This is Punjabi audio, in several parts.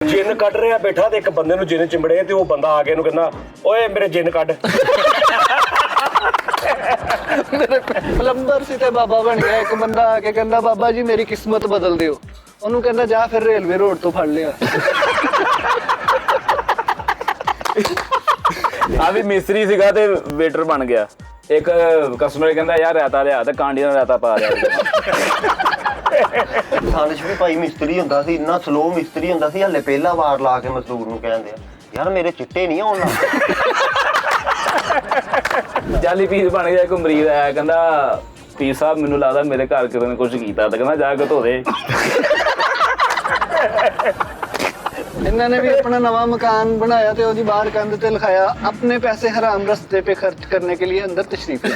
ਜਿੰਨ ਕੱਢ ਰਿਹਾ ਬੈਠਾ ਤੇ ਇੱਕ ਬੰਦੇ ਨੂੰ ਜਿੰਨ ਚਿੰਬੜੇ ਤੇ ਉਹ ਬੰਦਾ ਆ ਕੇ ਇਹਨੂੰ ਕਹਿੰਦਾ ਓਏ ਮੇਰੇ ਜਿੰਨ ਕੱਢ। ਮੇਰੇ ਪਲੰਬਰ ਸੀ ਤੇ ਬਾਬਾ ਬਣ ਗਿਆ। ਇੱਕ ਬੰਦਾ ਆ ਕੇ ਕਹਿੰਦਾ ਬਾਬਾ ਜੀ ਮੇਰੀ ਕਿਸਮਤ ਬਦਲ ਦਿਓ। ਉਹਨੂੰ ਕਹਿੰਦਾ ਜਾ ਫਿਰ ਰੇਲਵੇ ਰੋਡ ਤੋਂ ਫੜ ਲਿਆ। ਆ ਵੀ ਮਿਸਤਰੀ ਸੀਗਾ ਤੇ ਵੇਟਰ ਬਣ ਗਿਆ। ਇੱਕ ਕਸਟਮਰ ਕਹਿੰਦਾ ਯਾਰ ਰਾਇਤਾ ਲਿਆ ਤੇ ਕਾਂਡੀ ਨਾਲ ਰਾਇਤਾ ਪਾ ਰਿਹਾ। ਸਾਲਿਸ਼ ਵੀ ਭਾਈ ਮਿਸਤਰੀ ਹੁੰਦਾ ਸੀ, ਇੰਨਾ ਸਲੋ ਮਿਸਤਰੀ ਹੁੰਦਾ ਸੀ, ਹਲੇ ਪਹਿਲਾ ਵਾਰ ਲਾ ਕੇ ਮਜ਼ਦੂਰ ਨੂੰ ਕਹਿੰਦੇ ਆ ਯਾਰ ਮੇਰੇ ਚਿੱਟੇ ਨਹੀਂ ਆਉਣ ਲੱਗ। ਜਾਲੀ ਪੀਸ ਬਣ ਗਿਆ। ਇੱਕ ਮਰੀਜ਼ ਆਇਆ ਕਹਿੰਦਾ ਪੀਰ ਸਾਹਿਬ ਮੈਨੂੰ ਲੱਗਦਾ ਮੇਰੇ ਘਰ ਕਿਸੇ ਨੇ ਕੁਝ ਕੀਤਾ। ਤਾਂ ਕਹਿੰਦਾ ਜਾ ਕੇ ਧੋ ਦੇ। ਇਹਨਾਂ ਨੇ ਵੀ अपना नवा मकान बनाया तो ਉਹਦੀ ਬਾਹਰ ਕੰਧ ਤੇ ਲਿਖਾਇਆ अपने पैसे हराम रास्ते पे खर्च करने के लिए अंदर तशरीफ ले।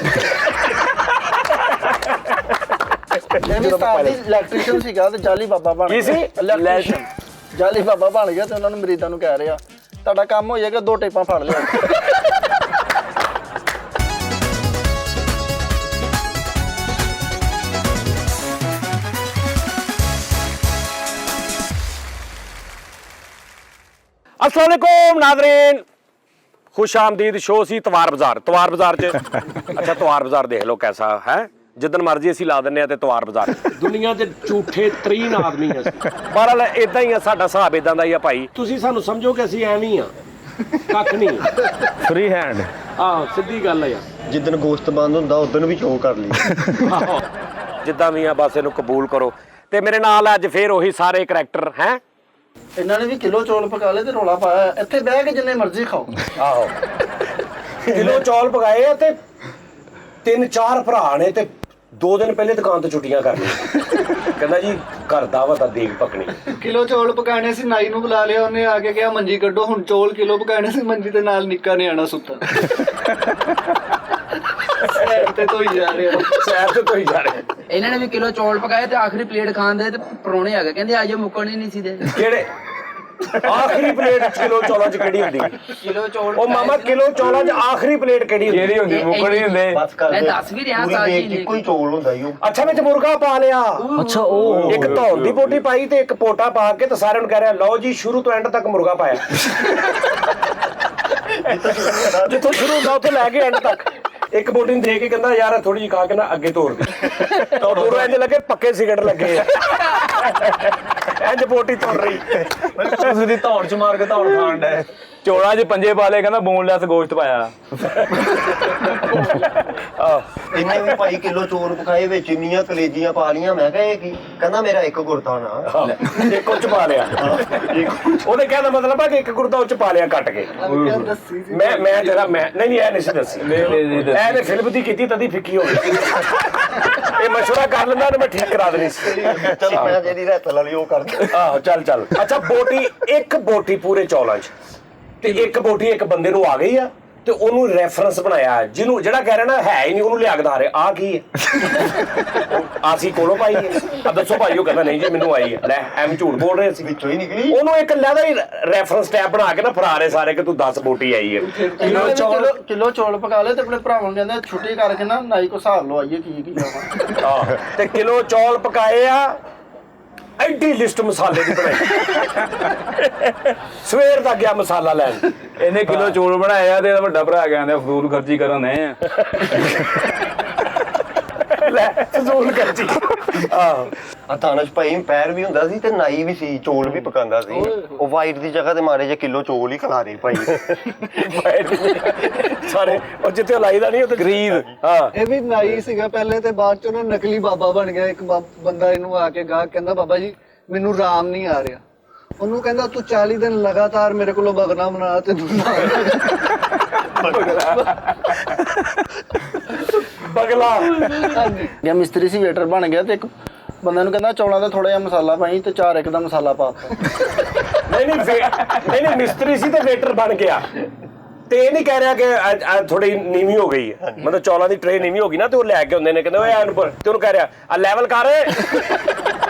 ਇਹਦੀ ਸਟਾਰ ਦੀ ਇਲੈਕਟ੍ਰੀਸ਼ੀਅਨ ਸੀਗਾ ਤੇ ਜਾਲੀ ਬਾਬਾ ਬਣ ਗਿਆ। ਕੀ ਸੀ? ਇਲੈਕਟ੍ਰੀਸ਼ੀਅਨ ਜਾਲੀ ਬਾਬਾ ਬਣ ਗਿਆ ਤੇ ਉਹਨਾਂ ਨੂੰ ਮਰੀਜ਼ਾਂ ਨੂੰ ਕਹਿ ਰਿਹਾ ਤੁਹਾਡਾ ਕੰਮ ਹੋ ਜਾਏਗਾ 2 ਟੇਪਾਂ ਫੜ ਲਿਆ। अस्सलाम वालेकुम नाज़रीन, खुश आमदीद शो सी तवार बाजार च अच्छा तवार बाजार देख लो कैसा है। जिदन मर्जी असीं ला दिंदे आ ते तवार बाजार दुनिया दे झूठे 3 आदमी असीं बहरहाल इदां ही आ, साडा हिसाब इदां दा ही आ भाई। तुसीं सानूं समझो कि असीं एवें ही आ, कख नहीं फ्री हैंड। आहो सीधी गल है यार। ਜਿੱਦਣ ਗੋਸ਼ਤ ਬੰਦ ਹੁੰਦਾ ਉਦੋਂ ਵੀ ਸ਼ੋਅ ਕਰ ਲਈ। ਆਹੋ ਜਿੱਦਾਂ ਵੀ ਆ ਬਸ ਇਹਨੂੰ ਕਬੂਲ ਕਰੋ। ਤੇ ਮੇਰੇ ਨਾਲ ਅੱਜ ਫੇਰ ਉਹੀ ਸਾਰੇ ਕਰੈਕਟਰ ਹੈ। ਇਹਨਾਂ ਨੇ ਵੀ ਕਿਲੋ ਚੌਲ ਪਕਾ ਲਏ ਤੇ ਰੋਲਾ ਪਾਇਆ ਇੱਥੇ ਬਹਿ ਕੇ ਜਿੰਨੇ ਮਰਜ਼ੀ ਖਾਓ। ਆਹੋ ਕਿਲੋ ਚੌਲ ਪਕਾਏ ਆ ਤੇ 3-4 ਭਰਾ ਨੇ ਤੇ 2 ਦਿਨ ਪਹਿਲੇ ਦੁਕਾਨ ਤੋਂ ਛੁੱਟੀਆਂ ਕਰ ਲਈਆਂ। ਕਹਿੰਦਾ ਜੀ ਘਰ ਦਾਵਤ ਆ ਦੇਗ ਪਕਣੀ। ਕਿਲੋ ਚੌਲ ਪਕਾਣੇ ਸੀ, ਨਾਈ ਨੂੰ ਬੁਲਾ ਲਿਆ। ਉਹਨੇ ਆ ਕੇ ਕਿਹਾ ਮੰਜੀ ਕੱਢੋ। ਹੁਣ ਚੌਲ ਕਿਲੋ ਪਕਾਣੇ ਸੀ, ਮੰਜੀ ਦੇ ਨਾਲ ਨਿੱਕਾ ਨਿਆਣਾ ਸੁੱਤਾ। ਸੈਰ ਤੇ ਧੋਈ ਜਾ ਰਿਹਾ। ਸੈਰ ਤੇ ਧੋਈ ਜਾ ਰਹੇ। ਇਹਨਾਂ ਨੇ ਵੀ ਕਿਲੋ ਚੌਲ ਪਕਾਏ ਤੇ ਆਖਰੀ ਪਲੇਟ ਖਾਣ ਦੇ ਤੇ ਪਰੋਣੇ ਆ ਗਏ। ਕਹਿੰਦੇ ਆਜੋ ਮੁੱਕਣੀ ਨਹੀਂ ਸੀ ਦੇ। ਕਿਹੜੇ ਆਖਰੀ ਪਲੇਟ ਕਿਲੋ ਚੌਲਾਂ ਚ ਕਿਹੜੀ ਹੁੰਦੀ? ਕਿਲੋ ਚੌਲ ਉਹ ਮਾਮਾ ਕਿਲੋ ਚੌਲਾਂ ਚ ਆਖਰੀ ਪਲੇਟ ਕਿਹੜੀ ਕਿਹੜੀ ਹੁੰਦੀ? ਮੁੱਕਣ ਨਹੀਂ ਹੁੰਦੇ। ਬਸ ਕਰ ਮੈਂ ਦੇ। ਦੱਸ ਵੀ ਰਿਹਾ ਪੂਰੀ ਸਾਜੀ ਵੇਚ ਨੇ। ਇੱਕੋ ਹੀ ਚੌਲ ਹੁੰਦਾ ਈ ਉਹ। ਅੱਛਾ ਵਿੱਚ ਮੁਰਗਾ ਪਾ ਲਿਆ। ਅੱਛਾ ਉਹ ਇੱਕ ਧੌਣ ਦੀ ਬੋਟੀ ਪਾਈ ਤੇ ਇੱਕ ਪੋਟਾ ਪਾ ਕੇ ਤੇ ਸਾਰਿਆਂ ਨੂੰ ਕਹਿ ਰਿਹਾ ਲਓ ਜੀ ਸ਼ੁਰੂ ਤੋਂ ਐਂਡ ਤੱਕ ਮੁਰਗਾ ਪਾਇਆ। ਜਿੱਥੋਂ ਸ਼ੁਰੂ ਹੁੰਦਾ ਉੱਥੇ ਲੈ ਕੇ ਐਂਡ ਤੱਕ। ਇੱਕ ਬੋਟੀ ਨੂੰ ਦੇ ਕੇ ਕਹਿੰਦਾ ਯਾਰ ਥੋੜੀ ਜਿਹੀ ਖਾ ਕੇ ਨਾ ਅੱਗੇ ਤੋੜ ਦੇ। ਤਾਂ ਦੂਰੋਂ ਇੰਜ ਲੱਗੇ ਪੱਕੇ ਸਿਗਰਟ ਲੱਗੇ ਆ। ਇੰਜ ਬੋਟੀ ਤੋੜ ਰਹੀ। ਉਸ ਦੀ ਧੌਣ ਚ ਮਾਰ ਕੇ ਧੌਣ ਖਾਣ ਡਿਆ। ਚੋਲਾਂ 'ਚ ਪੰਜੇ ਪਾ ਲਏ ਕਹਿੰਦਾ ਬੋਨਲੈਸ ਗੋਸ਼ਤ ਪਾਇਆ। ਇੰਨੇ ਵੀ ਭਾਈ ਕਿਲੋ ਚੌਲ ਪਕਾਏ ਵਿੱਚ ਇੰਨੀਆਂ ਕਲੇਜੀਆਂ ਪਾ ਲੀਆਂ। ਮੈਂ ਕਿਹਾ ਇਹ ਕੀ? ਕਹਿੰਦਾ ਮੇਰਾ ਇੱਕ ਗੁਰਦਾ ਨਾ ਇੱਕ ਉੱਚ ਪਾ ਲਿਆ। ਉਹਨੇ ਕਹਿਣ ਦਾ ਮਤਲਬ ਹੈ ਕਿ ਇੱਕ ਗੁਰਦਾ ਉੱਚ ਪਾ ਲਿਆ ਕੱਟ ਕੇ। ਮੈਂ ਜਰਾ ਮੈਂ ਨਹੀਂ ਇਹ ਨਹੀਂ ਸੀ ਦੱਸੀ। ਇਹਨੇ ਫਿਲਮ ਦੀ ਕੀਤੀ ਤਦੀ ਫਿੱਕੀ ਹੋ ਗਈ। ਇਹ ਮਸ਼ਵਰਾ ਕਰ ਲੈਂਦਾ ਤੇ ਮੈਂ ਠੀਕ ਕਰਾ ਦੇਣੀ ਸੀ। ਚਲ ਮੈਂ ਜਿਹੜੀ ਰਹਿਤਲ ਵਾਲੀ ਉਹ ਕਰ ਦੇ। ਆਹੋ ਚੱਲ ਅੱਛਾ ਬੋਟੀ ਇੱਕ ਬੋਟੀ ਪੂਰੇ ਚੌਲਾਂ 'ਚ ਤੇ ਇੱਕ ਬੋਟੀ ਇੱਕ ਬੰਦੇ ਨੂੰ ਆ ਗਈ ਆ ਤੇ ਉਹਨੂੰ ਰੈਫਰੈਂਸ ਬਣਾਇਆ। ਜਿਹਨੂੰ ਜਿਹੜਾ ਕਹਿ ਰਿਹਾ ਨਾ ਹੈ ਹੀ ਨਹੀਂ ਉਹਨੂੰ ਲਿਆ ਕੇ ਦਾ ਰਹੇ ਆ ਕੀ ਹੈ। ਆਸੀ ਕੋਲੋਂ ਪਾਈ ਹੈ ਆ ਦੱਸੋ ਭਾਈ। ਉਹ ਕਹਿੰਦਾ ਨਹੀਂ ਜੀ ਮੈਨੂੰ ਆਈ ਹੈ। ਲੈ ਐਵੇਂ ਝੂਠ ਬੋਲ ਰਹੇ ਸੀ। ਵਿੱਚੋਂ ਹੀ ਨਿਕਲੀ। ਉਹਨੂੰ ਇੱਕ ਲੈਦਾ ਹੀ ਰੈਫਰੈਂਸ ਟੈਬ ਬਣਾ ਕੇ ਨਾ ਫਰਾ ਰਹੇ ਸਾਰੇ ਕਿ ਤੂੰ 10 ਬੋਟੀ ਆਈ ਹੈ। ਕਿਲੋ ਚੌਲ ਪਕਾ ਲਏ ਤੇ ਆਪਣੇ ਭਰਾਵਾਂ ਨੂੰ ਕਹਿੰਦੇ ਛੁੱਟੀ ਕਰਕੇ ਨਾ ਨਾਈ ਕੋ ਹਿਸਾਬ ਲਓ ਆਈਏ ਕੀ ਜਾਵਾ। ਆਹ ਤੇ ਕਿਲੋ ਚੌਲ ਪਕਾਏ ਆ। ਐਡੀ ਲਿਸਟ ਮਸਾਲੇ ਦੀ ਬਣਾਈ। ਸਵੇਰ ਦਾ ਗਿਆ ਮਸਾਲਾ ਲੈਣ। ਇਹਨੇ ਕਿਲੋ ਚੋਲ ਬਣਾਏ ਆ ਤੇ ਇਹਦਾ ਵੱਡਾ ਭਰਾ ਕਹਿੰਦਾ ਫਜ਼ੂਲ ਖਰਚੀ ਕਰਨ ਨੇ। ਲੈ ਫਜ਼ੂਲ ਖਰਚੀ। ਆਹ ਆ ਤਾਨਸ਼ ਭਾਈ ਪੈਰ ਵੀ ਹੁੰਦਾ ਸੀ ਤੇ ਨਾਈ ਵੀ ਸੀ, ਚੌਲ ਵੀ ਪਕਾਉਂਦਾ ਸੀ। ਉਹ ਵਾਈਟ ਦੀ ਜਗ੍ਹਾ ਤੇ ਮਾਰੇ ਜੇ ਕਿਲੋ ਚੌਲ ਹੀ ਖਿਲਾ ਰਹੇ ਭਾਈ। ਸਾਰੇ ਉਹ ਜਿੱਥੇ ਲਾਈਦਾ ਨਹੀਂ ਉੱਥੇ ਗਰੀਬ। ਹਾਂ ਇਹ ਵੀ ਨਾਈ ਸੀਗਾ ਪਹਿਲੇ ਤੇ ਬਾਅਦ ਚ ਉਹਨਾਂ ਨਕਲੀ ਬਾਬਾ ਬਣ ਗਿਆ। ਇੱਕ ਬੰਦਾ ਇਹਨੂੰ ਆ ਕੇ ਗਾਹਕ ਕਹਿੰਦਾ ਬਾਬਾ ਜੀ ਮੈਨੂੰ ਰਾਮ ਨਹੀਂ ਆ ਰਿਹਾ। ਉਹਨੂੰ ਕਹਿੰਦਾ ਤੂੰ 40 ਦਿਨ ਲਗਾਤਾਰ ਮੇਰੇ ਕੋਲੋਂ ਬਗਨਾ ਬਣਾ ਤੇ ਬਗਲਾ। ਹਾਂਜੀ ਜਾਂ ਮਿਸਤਰੀ ਸੀ ਵੇਟਰ ਬਣ ਗਿਆ ਤੇ ਇੱਕ ਬੰਦੇ ਨੂੰ ਕਹਿੰਦਾ ਚੌਲਾਂ ਦਾ ਥੋੜਾ ਜਿਹਾ ਮਸਾਲਾ ਪਾਈ ਤੇ 4 ਇੱਕ ਦਾ ਮਸਾਲਾ ਪਾਤਾ। ਨਹੀਂ ਮਿਸਤਰੀ ਸੀ ਤੇ ਵੇਟਰ ਬਣ ਗਿਆ। ਤੇ ਇਹ ਨਹੀਂ ਕਹਿ ਰਿਹਾ ਕਿ ਥੋੜੀ ਨੀਵੀਂ ਹੋ ਗਈ ਹੈ। ਮਤਲਬ ਚੌਲਾਂ ਦੀ ਟ੍ਰੇ ਨੀਵੀਂ ਹੋ ਗਈ ਨਾ ਤੇ ਉਹ ਲੈ ਕੇ ਹੁੰਦੇ ਨੇ ਕਹਿੰਦੇ ਓਏ ਐਨ ਪਰ ਤੇ ਉਹਨੂੰ ਕਹਿ ਰਿਹਾ ਆ ਲੈਵਲ ਕਰ।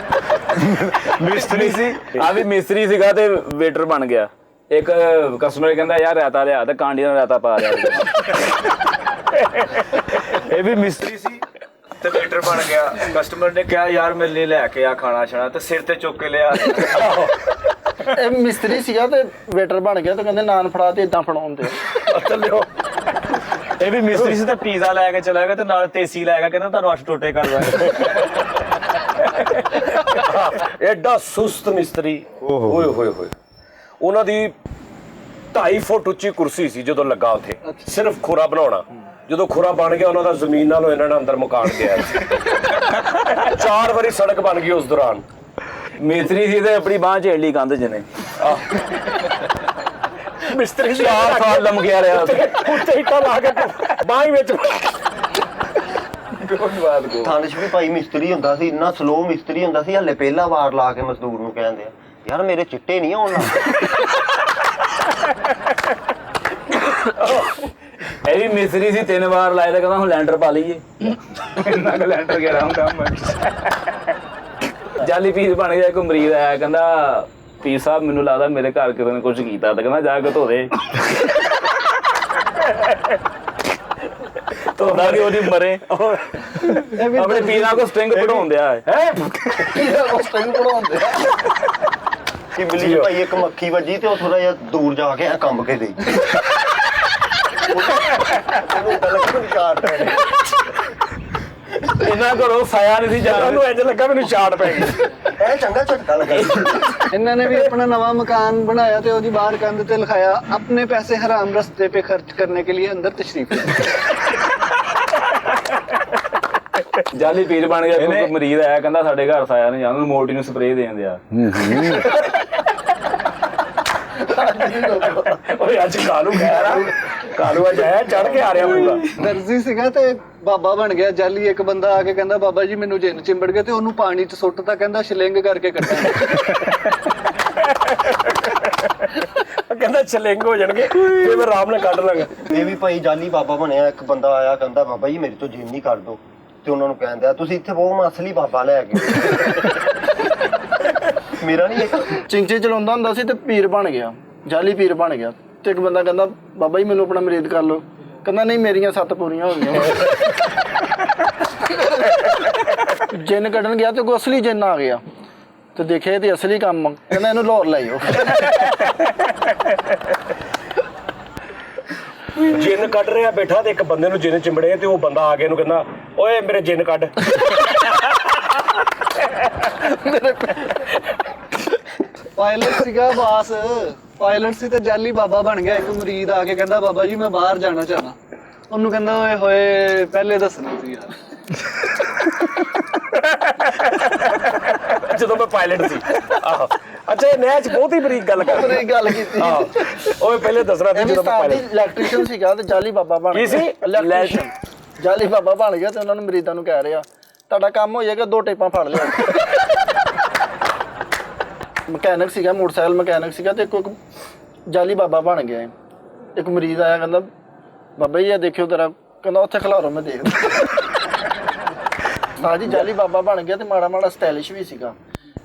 ਮਿਸਤਰੀ ਸੀ ਆ ਵੀ ਮਿਸਤਰੀ ਸੀਗਾ ਤੇ ਵੇਟਰ ਬਣ ਗਿਆ। ਇੱਕ ਕਸਟਮਰ ਕਹਿੰਦਾ ਯਾਰ ਰਾਇਤਾ ਲਿਆ ਤੇ ਕਾਂਡੀ ਨਾਲ ਰਾਇਤਾ ਪਾ ਰਿਹਾ। ਇਹ ਵੀ ਮਿਸਤਰੀ ਸੀ ਤੇ ਵੇਟਰ ਬਣ ਗਿਆ। ਕਸਟਮਰ ਨੇ ਕਿਹਾ ਯਾਰ ਮੇਰੇ ਲਈ ਲੈ ਕੇ ਆ ਖਾਣਾ ਛਾਣਾ ਤੇ ਸਿਰ ਤੇ ਚੁੱਕ ਕੇ ਲਿਆ। ਇਹ ਮਿਸਤਰੀ ਸੀਗਾ ਤੇ ਵੇਟਰ ਬਣ ਗਿਆ ਤੇ ਕਹਿੰਦੇ ਨਾਨ ਫੜਾ ਤੇ ਇਦਾਂ ਫੜਾਉਂਦੇ ਚੱਲਿਓ ਇਹ ਵੀ ਮਿਸਤਰੀ ਸੀ ਤੇ ਪੀਜ਼ਾ ਲੈ ਕੇ ਚਲਾ ਗਿਆ ਤੇ ਨਾਲ ਤੇਸੀ ਲੈ ਗਿਆ, ਕਹਿੰਦਾ ਤੁਹਾਨੂੰ 8 ਟੋਟੇ ਕਰ ਦਾਂਗੇ। ਐਡਾ ਸੁਸਤ ਮਿਸਤਰੀ, ਓਏ ਹੋਏ ਹੋਏ। ਉਹਨਾਂ ਦੀ 2.5 ਫੁੱਟ ਉੱਚੀ ਕੁਰਸੀ ਸੀ ਜਦੋਂ ਲੱਗਾ ਉੱਥੇ, ਸਿਰਫ ਖੁਰਾ ਬਣਾਉਣਾ। ਜਦੋਂ ਖੁਰਾ ਬਣ ਗਿਆ ਉਹਨਾਂ ਦਾ ਜ਼ਮੀਨ ਨਾਲੋਂ ਇਹਨਾਂ ਨੇ ਅੰਦਰ ਮਕਾਨ ਗਿਆ 4 ਵਾਰੀ ਸੜਕ ਬਣ ਗਈ ਉਸ ਦੌਰਾਨ। ਮਿਸਤਰੀ ਸੀ ਤੇ ਆਪਣੀ ਬਾਂਹ ਝੇੜ ਲਈ ਕੰਧ ਜਨੇ। ਮਿਸਤਰੀ 4 ਸਾਲ ਲੰਮਕਿਆ ਰਿਹਾ ਉੱਤੇ ਇੱਟਾਂ ਲਾ ਕੇ ਬਾਂਹ ਵਿੱਚ। ਥਾਣੇ 'ਚ ਵੀ ਭਾਈ ਮਿਸਤਰੀ ਹੁੰਦਾ ਸੀ, ਇੰਨਾ ਸਲੋ ਮਿਸਤਰੀ ਹੁੰਦਾ ਸੀ, ਹਲੇ ਪਹਿਲਾ ਵਾਰ ਲਾ ਕੇ ਮਜ਼ਦੂਰ ਨੂੰ ਕਹਿੰਦੇ ਆ ਯਾਰ ਮੇਰੇ ਚਿੱਟੇ ਨਹੀਂ ਆਉਣ ਲੱਗ। ਇਹ ਵੀ ਮਿਸਤਰੀ ਸੀ 3 ਵਾਰ ਲਾਇਆ ਤਾਂ ਕਹਿੰਦਾ ਹੁਣ ਲੈਂਟਰ ਪਾ ਲਈਏ। ਇੰਨਾ ਕੁ ਲੈਂਟਰ ਗਿਆ ਹੁਣ ਕੰਮ। ਜਾਲੀ ਪੀਸ ਬਣ ਗਿਆ। ਕੋਈ ਮਰੀਜ਼ ਆਇਆ ਕਹਿੰਦਾ ਪੀਰ ਸਾਹਿਬ ਮੈਨੂੰ ਲੱਗਦਾ ਮੇਰੇ ਘਰ ਕਿਸੇ ਨੇ ਕੁਝ ਕੀਤਾ, ਤਾਂ ਕਹਿੰਦਾ ਜਾ ਕੇ ਧੋ ਦੇ। ਧੋਦਾ ਕਿ ਉਹਦੀ ਮਰੇ। ਆਪਣੇ ਪੀਰਾਂ ਕੋ ਸਟ੍ਰਿੰਗ ਪੜਾਉਣ ਦਿਆ ਹੈ। ਸਟ੍ਰਿੰਗ ਪੜਾਉਂਦੇ ਕਿ ਮਿਲੀ ਭਾਈ ਇੱਕ ਮੱਖੀ ਵੱਜੀ ਤੇ ਉਹ ਥੋੜਾ ਜਿਹਾ ਦੂਰ ਜਾ ਕੇ ਕੰਬ ਕੇ ਦੇਈ। ਉਹਨੂੰ ਤਾਂ ਲੱਗਾ ਵੀ ਚਾਰ ਪੈ ਗਏ। ਇਹਨਾਂ ਕੋਲੋਂ ਸਾਇਆ ਨਹੀਂ ਸੀ ਜਾਣਾ। ਉਹਨੂੰ ਇੰਜ ਲੱਗਾ ਮੈਨੂੰ ਛਾੜ ਪੈ ਗਈ। ਇਹ ਚੰਗਾ ਝਟਕਾ ਲੱਗਾ। ਇਹਨਾਂ ਨੇ ਵੀ ਆਪਣਾ ਨਵਾਂ ਮਕਾਨ ਬਣਾਇਆ ਤੇ ਉਹਦੀ ਬਾਹਰ ਕੰਧ ਤੇ ਲਿਖਾਇਆ ਆਪਣੇ ਪੈਸੇ ਹਰਾਮ ਰਸਤੇ पे खर्च करने के लिए अंदर तशरीफ ਜਾਲੀ ਪੀਰ ਬਣ ਗਿਆ। ਕੋਈ ਮਰੀਜ਼ ਆਇਆ ਕਹਿੰਦਾ ਸਾਡੇ ਘਰ ਸਾਇਆ ਨਹੀਂ ਜਾਣਾ, ਮੋਟੀ ਨੂੰ ਸਪਰੇਅ ਦੇਣ ਦਿਆ। ਓਏ ਅੱਜ ਕਾਲੂ ਖੈਰ ਕਾਲੂ ਅੱਜ ਆਇਆ ਚੜ ਕੇ ਆ ਰਿਹਾ ਪੂਰਾ। ਦਰਜੀ ਸੀਗਾ ਤੇ ਬਾਬਾ ਬਣ ਗਿਆ ਜਾਲੀ। ਇੱਕ ਬੰਦਾ ਆ ਕੇ ਕਹਿੰਦਾ ਬਾਬਾ ਜੀ ਮੈਨੂੰ ਜਿੰਨ ਚਿੰਬੜ ਗਿਆ ਤੇ ਉਹਨੂੰ ਪਾਣੀ 'ਚ ਸੁੱਟਤਾ, ਕਹਿੰਦਾ ਸ਼ਲਿੰਗ ਕਰਕੇ ਕੱਢਾਂਗੇ। ਕਹਿੰਦਾ ਛਲਿੰਗ ਹੋ ਜਾਣਗੇ ਤੇ ਮੈਂ ਆਰਾਮ ਨਾਲ ਕੱਢ ਲਾਂਗਾ। ਇਹ ਵੀ ਭਾਈ ਜਾਲੀ ਬਾਬਾ ਬਣਿਆ। ਇੱਕ ਬੰਦਾ ਆਇਆ ਕਹਿੰਦਾ ਬਾਬਾ ਜੀ ਮੇਰੇ ਤੋਂ ਜਿੰਮ ਨਹੀਂ ਕਰ ਦੋ, ਤੇ ਉਹਨਾਂ ਨੂੰ ਕਹਿੰਦਾ ਤੁਸੀਂ ਇੱਥੇ ਬਹੁਤ ਮੈਂ ਅਸਲੀ ਬਾਬਾ ਲੈ ਕੇ ਮੇਰਾ ਨਹੀਂ ਇੱਕ ਚਿੰਚੇ ਚਲਾਉਂਦਾ ਹੁੰਦਾ ਸੀ ਤੇ ਪੀਰ ਬਣ ਗਿਆ, ਜਾਲੀ ਪੀਰ ਬਣ ਗਿਆ। ਤੇ ਇੱਕ ਬੰਦਾ ਕਹਿੰਦਾ ਬਾਬਾ ਜੀ ਮੈਨੂੰ ਆਪਣਾ ਮਰੀਦ ਕਰ ਲਓ, ਕਹਿੰਦਾ ਨਹੀਂ ਮੇਰੀਆਂ 7 ਪੂਰੀਆਂ ਹੋ ਗਈਆਂ। ਜਿੰਨ ਕੱਢਣ ਗਿਆ ਤੇ ਕੋਈ ਅਸਲੀ ਜਿੰਨ ਆ ਗਿਆ ਤੇ ਦੇਖਿਆ ਤੇ ਅਸਲੀ ਕੰਮ, ਕਹਿੰਦਾ ਇਹਨੂੰ ਲਾਹੌਰ ਲੈ ਜਾਓ। ਜਿੰਨ ਕੱਢ ਰਿਹਾ ਬੈਠਾ ਤੇ ਇੱਕ ਬੰਦੇ ਨੂੰ ਜਿੰਨ ਚਿੰਬੜੇ ਤੇ ਉਹ ਬੰਦਾ ਆ ਕੇ ਇਹਨੂੰ ਕਹਿੰਦਾ ਓਏ ਮੇਰੇ ਜਿੰਨ ਕੱਢ। ਪਾਇਲਟ ਸੀਗਾ ਬਾਸ, ਪਾਇਲਟ ਸੀ ਤੇ ਜਾਲੀ ਬਾਬਾ ਬਣ ਗਿਆ। ਇੱਕ ਮਰੀਦ ਆ ਕੇ ਕਹਿੰਦਾ ਬਾਬਾ ਜੀ ਮੈਂ ਬਾਹਰ ਜਾਣਾ ਚਾਹਨਾ। ਉਹਨੂੰ ਕਹਿੰਦਾ ਓਏ ਹੋਏ ਪਹਿਲੇ ਦੱਸਣਾ ਸੀ ਯਾਰ। ਜਦੋਂ ਮੈਂ ਪਾਇਲਟ ਸੀ। ਆਹੋ ਅੱਛਾ ਇਹ ਨਹਿਰ 'ਚ ਬਹੁਤ ਹੀ ਬਰੀਕ ਗੱਲ ਕਰ ਉਹਨੇ ਗੱਲ ਕੀਤੀ। ਓਏ ਪਹਿਲੇ ਦੱਸਣਾ ਸੀ ਜਦੋਂ ਮੈਂ ਪਾਇਲਟ। ਇਲੈਕਟ੍ਰੀਸ਼ੀਅਨ ਸੀਗਾ ਤੇ ਜਾਲੀ ਬਾਬਾ ਬਣ ਗਿਆ। ਕੀ ਸੀ? ਇਲੈਕਟ੍ਰੀਸ਼ੀਅਨ। ਜਾਲੀ ਬਾਬਾ ਬਣ ਗਿਆ ਤੇ ਉਹਨਾਂ ਨੂੰ ਮਰੀਦਾਂ ਨੂੰ ਕਹਿ ਰਿਹਾ ਤੁਹਾਡਾ ਕੰਮ ਹੋ ਜਾਏਗਾ 2 ਟੇਪਾਂ ਫੜ ਲਿਆ। ਮਕੈਨਿਕ ਸੀਗਾ, ਮੋਟਰਸਾਈਕਲ ਮਕੈਨਿਕ ਸੀਗਾ ਤੇ ਇੱਕ ਜਾਲੀ ਬਾਬਾ ਬਣ ਗਿਆ। ਇੱਕ ਮਰੀਜ਼ ਆਇਆ ਕਹਿੰਦਾ ਬਾਬਾ ਜੀ ਇਹ ਦੇਖਿਓ ਤੇਰਾ, ਕਹਿੰਦਾ ਉੱਥੇ ਖਿਲਾਰੋ ਮੈਂ ਦੇਖਦਾ। ਹਾਂ ਜੀ ਜਾਲੀ ਬਾਬਾ ਬਣ ਗਿਆ ਤੇ ਮਾੜਾ ਮਾੜਾ ਸਟਾਈਲਿਸ਼ ਵੀ ਸੀਗਾ।